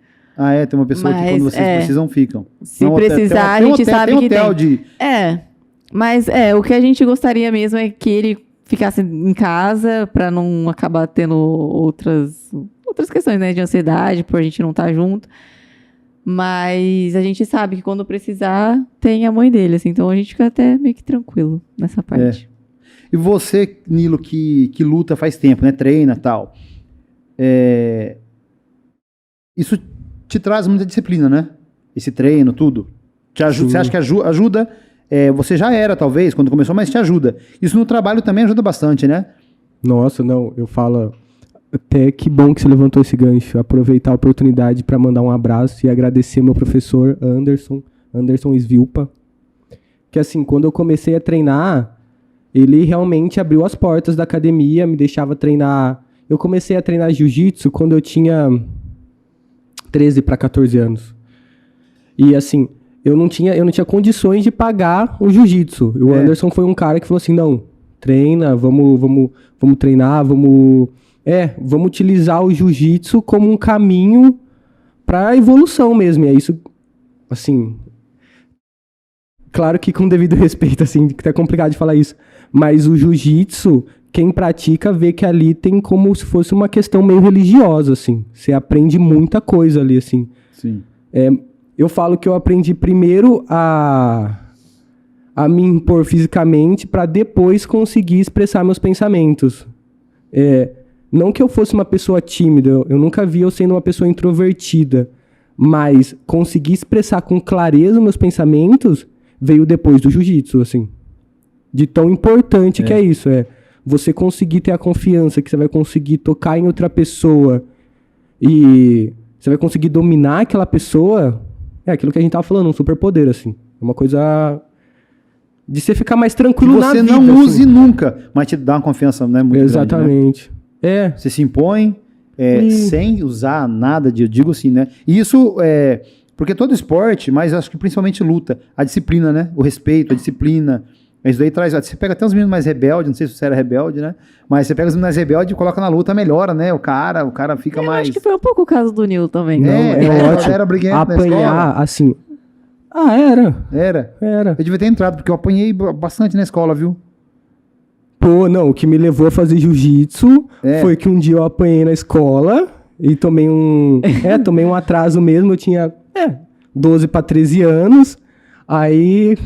Tem uma pessoa que quando vocês precisam, ficam. Se precisar, a gente sabe que tem. De... Mas o que a gente gostaria mesmo é que ele ficasse em casa pra não acabar tendo outras questões, né, de ansiedade, por a gente não estar junto. Mas a gente sabe que quando precisar, tem a mãe dele, assim. Então a gente fica até meio que tranquilo nessa parte. E você, Nilo, que luta faz tempo, né? Treina e tal. Isso te traz muita disciplina, né? Esse treino, tudo. Te ajuda, você acha que ajuda? Você já era, talvez, quando começou, mas te ajuda. Isso no trabalho também ajuda bastante, né? Nossa, não. Eu falo... Até que bom que você levantou esse gancho. Aproveitar a oportunidade para mandar um abraço e agradecer meu professor Anderson Svilpa. Que assim, quando eu comecei a treinar... Ele realmente abriu as portas da academia, me deixava treinar. Eu comecei a treinar jiu-jitsu quando eu tinha 13 para 14 anos. E assim, eu não tinha condições de pagar o jiu-jitsu. O Anderson foi um cara que falou assim, não, treina, vamos treinar, vamos utilizar o jiu-jitsu como um caminho para evolução mesmo. E é isso, assim, claro que com devido respeito, assim, que é complicado de falar isso, mas o jiu-jitsu, quem pratica vê que ali tem como se fosse uma questão meio religiosa, assim. Você aprende muita coisa ali, assim. Sim. Eu falo que eu aprendi primeiro a me impor fisicamente para depois conseguir expressar meus pensamentos. Não que eu fosse uma pessoa tímida, eu nunca vi eu sendo uma pessoa introvertida, mas conseguir expressar com clareza meus pensamentos veio depois do jiu-jitsu, assim. De tão importante que é isso, você conseguir ter a confiança que você vai conseguir tocar em outra pessoa e você vai conseguir dominar aquela pessoa, é aquilo que a gente tava falando, um superpoder, assim. É uma coisa de você ficar mais tranquilo na vida. Você não use nunca, mas te dá uma confiança, né, muito exatamente. Grande, né? Você se impõe sem usar nada eu digo assim, né? E isso porque todo esporte, mas acho que principalmente luta, a disciplina, né? O respeito, a disciplina. Isso daí traz. Você pega até os meninos mais rebeldes, não sei se você era rebelde, né? Mas você pega os meninos mais rebeldes e coloca na luta, melhora, né? O cara fica mais. Acho que foi um pouco o caso do Nil também. Ótimo. Era briguento apanhar, assim. Era. Eu devia ter entrado, porque eu apanhei bastante na escola, viu? Pô, não, o que me levou a fazer jiu-jitsu foi que um dia eu apanhei na escola e tomei tomei um atraso mesmo, eu tinha 12 para 13 anos, aí,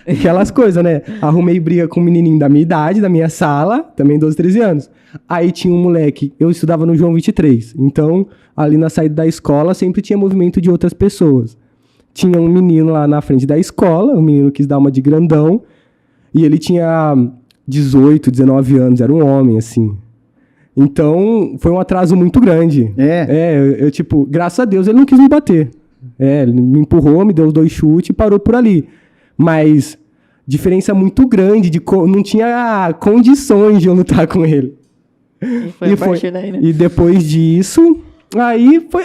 aquelas coisas, né? Arrumei briga com um menininho da minha idade, da minha sala, também 12, 13 anos. Aí tinha um moleque, eu estudava no João 23, então ali na saída da escola sempre tinha movimento de outras pessoas. Tinha um menino lá na frente da escola, um menino quis dar uma de grandão, e ele tinha 18, 19 anos, era um homem, assim. Então, foi um atraso muito grande. Eu tipo, graças a Deus ele não quis me bater. Ele me empurrou, me deu 2 chutes e parou por ali. Mas, diferença muito grande, não tinha condições de eu lutar com ele. E foi daí, né? E depois disso, aí foi,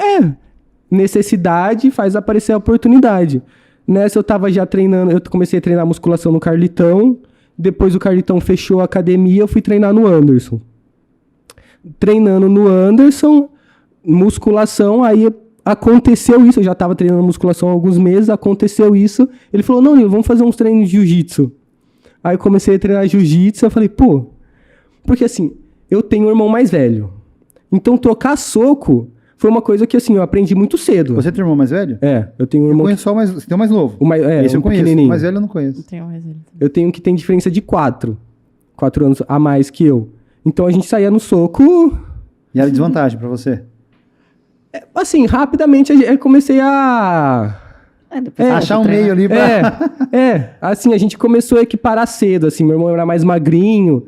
necessidade faz aparecer a oportunidade. Nessa eu tava já treinando, eu comecei a treinar musculação no Carlitão, depois o Carlitão fechou a academia, eu fui treinar no Anderson. Treinando no Anderson, musculação, aí aconteceu isso, eu já tava treinando musculação há alguns meses, aconteceu isso, ele falou, não, Nil, vamos fazer uns treinos de jiu-jitsu. Aí eu comecei a treinar jiu-jitsu, eu falei, porque assim, eu tenho um irmão mais velho, então trocar soco foi uma coisa que assim, eu aprendi muito cedo. Você tem um irmão mais velho? Eu tenho um irmão... Eu conheço só você tem o mais novo. Esse eu conheço. O mais velho eu não conheço. Eu tenho que tem diferença de 4 anos a mais que eu. Então a gente saía no soco... E era desvantagem pra você? Assim, rapidamente eu comecei a... achar um meio ali pra... assim, a gente começou a equiparar cedo, assim, meu irmão era mais magrinho.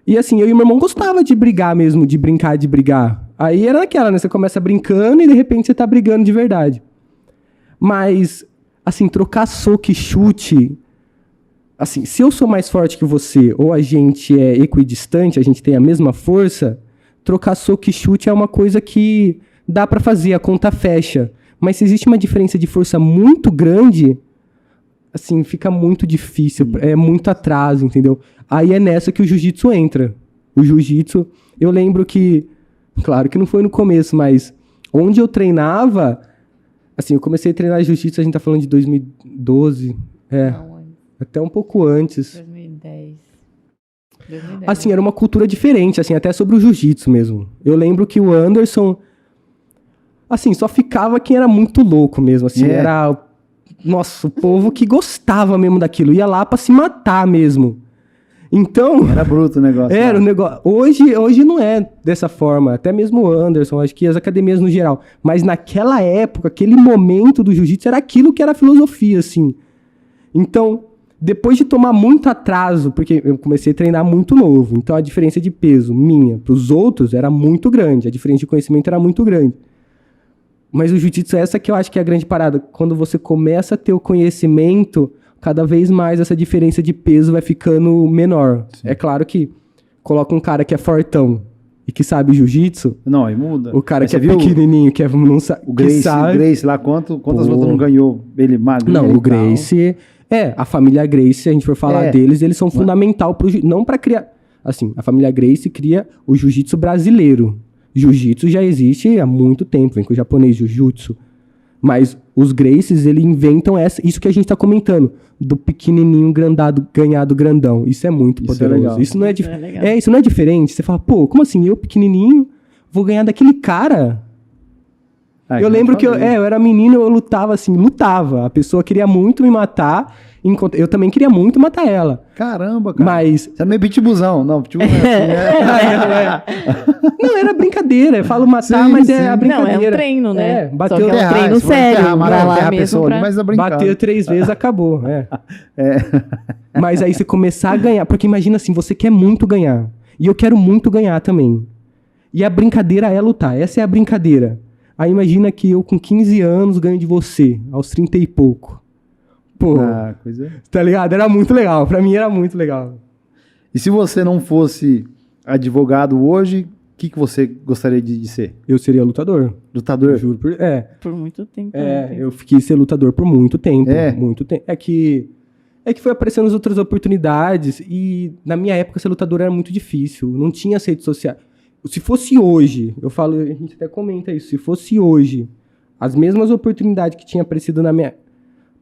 E assim, eu e meu irmão gostava de brigar mesmo, de brincar, de brigar. Aí era naquela, né? Você começa brincando e de repente você tá brigando de verdade. Mas, assim, trocar soco e chute... Assim, se eu sou mais forte que você ou a gente é equidistante, a gente tem a mesma força, trocar soco e chute é uma coisa que dá pra fazer, a conta fecha. Mas se existe uma diferença de força muito grande, assim, fica muito difícil, é muito atraso, entendeu? Aí é nessa que o jiu-jitsu entra. O jiu-jitsu, eu lembro que, claro que não foi no começo, mas onde eu treinava, assim, eu comecei a treinar jiu-jitsu, a gente tá falando de 2012, até um pouco antes. 2010. Assim, era uma cultura diferente, assim, até sobre o jiu-jitsu mesmo. Eu lembro que o Anderson, assim, só ficava quem era muito louco mesmo, assim, era, nossa, o povo que gostava mesmo daquilo, ia lá pra se matar mesmo. Então... Era bruto o negócio. Era o negócio. Hoje não é dessa forma, até mesmo o Anderson, acho que as academias no geral. Mas naquela época, aquele momento do jiu-jitsu era aquilo que era a filosofia, assim. Então... Depois de tomar muito atraso, porque eu comecei a treinar muito novo, então a diferença de peso minha para os outros era muito grande, a diferença de conhecimento era muito grande. Mas o jiu-jitsu é essa que eu acho que é a grande parada. Quando você começa a ter o conhecimento, cada vez mais essa diferença de peso vai ficando menor. Sim. É claro que coloca um cara que é fortão e que sabe jiu-jitsu, Não, aí muda. o cara Mas que é você viu pequenininho, que não sabe, o Gracie, que sabe... o Gracie lá, quantas Pô. lutas não ganhou? Ele magrinho Não, e o tal. Gracie... A família Gracie, se a gente for falar É. deles, eles são fundamental pro não pra criar... Assim, a família Gracie cria o jiu-jitsu brasileiro. Jiu-jitsu já existe há muito tempo, vem com o japonês jiu-jitsu. Mas os Gracies, eles inventam isso que a gente tá comentando, do pequenininho ganhado grandão. Isso é muito Isso é poderoso. legal. Isso não é, Isso é legal. isso não é diferente. Você fala, pô, como assim? Eu pequenininho vou ganhar daquele cara? Ah, Eu lembro que eu era menino, eu lutava. A pessoa queria muito me matar, enquanto eu também queria muito matar ela. Caramba, cara. Mas Você é meio pitbuzão. Não, pitbuzão é assim, não, era brincadeira. Eu falo matar, Sim, mas sim. é a Não, brincadeira. é um treino, né? Bateu, Só que é um Ferrar, treino se for sério. ferrar, Vai ferrar lá a mesmo pessoa, pra... mas é brincando. bateu 3 vezes, acabou. Mas aí você começar a ganhar. Porque imagina assim, você quer muito ganhar. E eu quero muito ganhar também. E a brincadeira é lutar. Essa é a brincadeira. Aí imagina que eu com 15 anos ganho de você, aos 30 e pouco. Pô, Ah, coisa... tá ligado? Era muito legal. Pra mim era muito legal. E se você não fosse advogado hoje, o que você gostaria de ser? Eu seria lutador. Lutador? Juro por... Por muito tempo. Eu quis ser lutador por muito tempo. É? Muito tempo. É que foi aparecendo as outras oportunidades e na minha época ser lutador era muito difícil. Não tinha as redes sociais. Se fosse hoje, eu falo, a gente até comenta isso, se fosse hoje, as mesmas oportunidades que tinha aparecido na minha...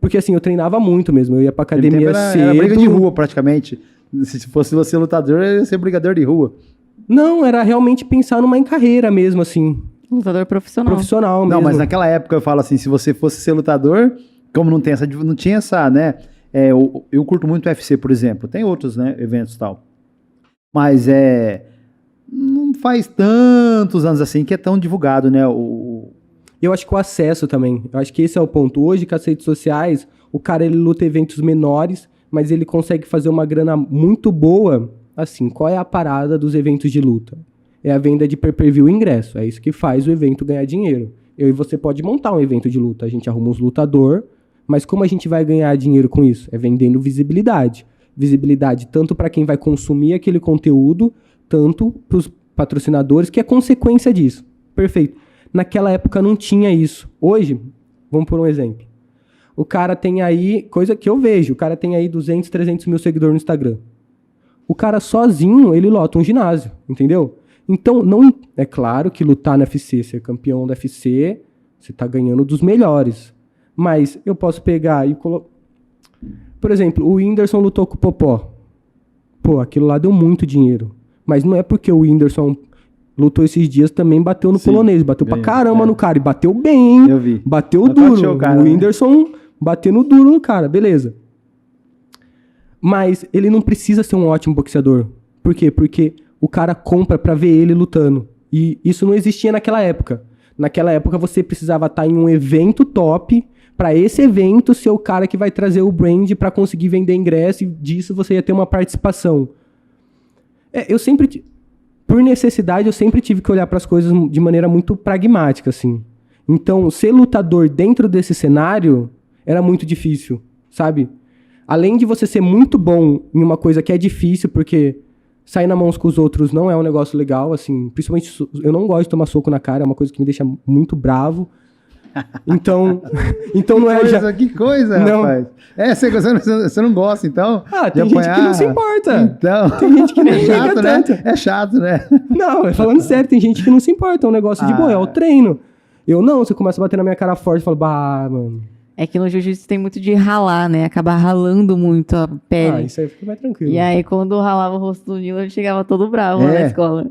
Porque assim, eu treinava muito mesmo, eu ia pra Naquele academia tempo cedo. era briga de rua, praticamente. Se fosse você lutador, ia ser brigador de rua. Não, era realmente pensar em carreira mesmo, assim, Lutador profissional. profissional mesmo. Não, mas naquela época eu falo assim, se você fosse ser lutador, como não tinha essa, né? Eu curto muito o UFC, por exemplo. Tem outros, né, eventos e tal. Mas não faz tantos anos assim que é tão divulgado, né? Eu acho que o acesso também. Eu acho que esse é o ponto. Hoje, com as redes sociais, o cara ele luta eventos menores, mas ele consegue fazer uma grana muito boa. Assim, qual é a parada dos eventos de luta? É a venda de pay-per-view e ingresso. É isso que faz o evento ganhar dinheiro. Eu e você pode montar um evento de luta. A gente arruma uns lutador, mas como a gente vai ganhar dinheiro com isso? É vendendo visibilidade. Visibilidade tanto para quem vai consumir aquele conteúdo, tanto para os patrocinadores, que é consequência disso. Perfeito. Naquela época não tinha isso. Hoje, vamos por um exemplo. O cara tem aí, coisa que eu vejo, o cara tem aí 200, 300 mil seguidores no Instagram. O cara sozinho, ele lota um ginásio, entendeu? Então, não é claro que lutar no UFC, ser campeão do UFC, você tá ganhando dos melhores. Mas eu posso pegar e colocar... Por exemplo, o Whindersson lutou com o Popó. Pô, aquilo lá deu muito dinheiro. Mas não é porque o Whindersson lutou esses dias, também bateu no polonês. Bateu pra caramba no cara. E bateu bem, hein? Eu vi. Bateu duro. O cara, o Whindersson batendo duro no cara, beleza. Mas ele não precisa ser um ótimo boxeador. Por quê? Porque o cara compra pra ver ele lutando. E isso não existia naquela época. Naquela época você precisava estar em um evento top, pra esse evento ser o cara que vai trazer o brand pra conseguir vender ingresso, e disso você ia ter uma participação. Por necessidade, eu sempre tive que olhar para as coisas de maneira muito pragmática, assim. Então, ser lutador dentro desse cenário era muito difícil, sabe? Além de você ser muito bom em uma coisa que é difícil, porque sair na mãos com os outros não é um negócio legal, assim. Principalmente, eu não gosto de tomar soco na cara, é uma coisa que me deixa muito bravo. Então não é... Que coisa, não. rapaz. Você não gosta, então? Tem gente que não se importa. Então, tem gente que nem é chato, liga né? tanto. É chato, né? Não, falando sério, tem gente que não se importa. É um negócio de boa, é o treino. Eu não, você começa a bater na minha cara forte e fala, mano... É que no jiu-jitsu tem muito de ralar, né? Acabar ralando muito a pele. Isso aí fica mais tranquilo. E aí, quando ralava o rosto do Nilo, ele chegava todo bravo lá na escola.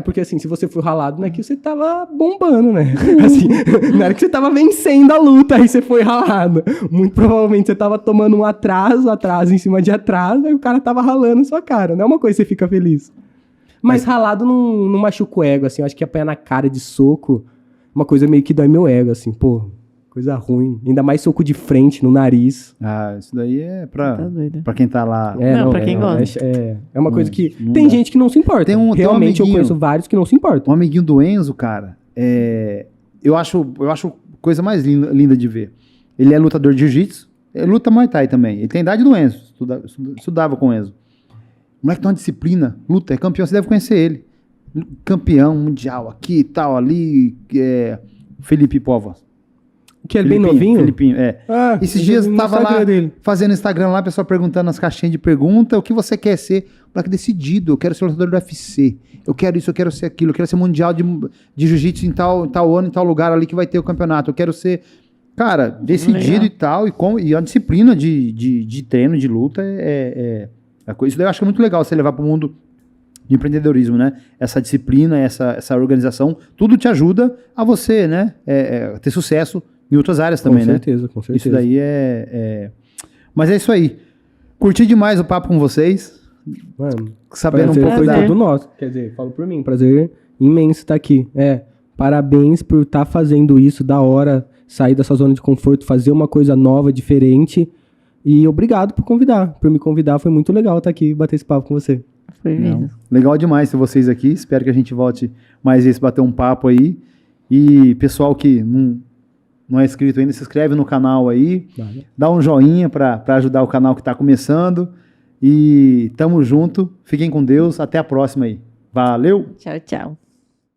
Porque assim, se você for ralado, não é que você tava bombando, né? Assim, não era que você tava vencendo a luta, aí você foi ralado. Muito provavelmente você tava tomando um atraso em cima de atraso, aí o cara tava ralando sua cara. Não é uma coisa que você fica feliz. Mas ralado não machuca o ego, assim. Eu acho que apanhar na cara de soco, uma coisa meio que dói meu ego, assim. Pô, coisa ruim. Ainda mais soco de frente, no nariz. Isso daí é Tá doido. pra quem tá lá. Pra quem gosta. É uma coisa que... não Tem dá. gente que não se importa. Tem um Realmente eu amiguinho- conheço vários que não se importam. Um amiguinho do Enzo, cara, eu acho coisa mais linda de ver. Ele é lutador de jiu-jitsu, ele luta Muay Thai também. Ele tem a idade do Enzo, estudava com o Enzo. O moleque tem uma disciplina, luta, é campeão, você deve conhecer ele. campeão mundial aqui e tal, ali, Felipe Povo. Que é bem novinho? Felipinho, é. Ah, Esses dias no tava Instagram lá dele. fazendo Instagram lá, pessoal perguntando nas caixinhas de pergunta, o que você quer ser? O moleque decidido, eu quero ser lutador do UFC, eu quero isso, eu quero ser aquilo, eu quero ser mundial de jiu-jitsu em tal ano, em tal lugar ali que vai ter o campeonato, eu quero ser, cara, decidido Legal. e tal, e a disciplina de treino, de luta a coisa. Isso daí eu acho que é muito legal você levar para o mundo de empreendedorismo, né? Essa disciplina, essa organização, tudo te ajuda a você, né? Ter sucesso em outras áreas também, né? Com certeza. Isso daí Mas é isso aí. Curti demais o papo com vocês. Mano, Sabendo um prazer pouco foi Prazer. todo nosso. Quer dizer, falo por mim, prazer imenso estar aqui. Parabéns por estar fazendo isso, da hora, sair da sua zona de conforto, fazer uma coisa nova, diferente. E obrigado por me convidar. Foi muito legal estar aqui e bater esse papo com você. Foi mesmo. Legal demais ter vocês aqui. Espero que a gente volte mais vezes bater um papo aí. E pessoal que não é inscrito ainda, se inscreve no canal aí. Vale. Dá um joinha para ajudar o canal que está começando. E tamo junto. Fiquem com Deus. Até a próxima aí. Valeu! Tchau, tchau.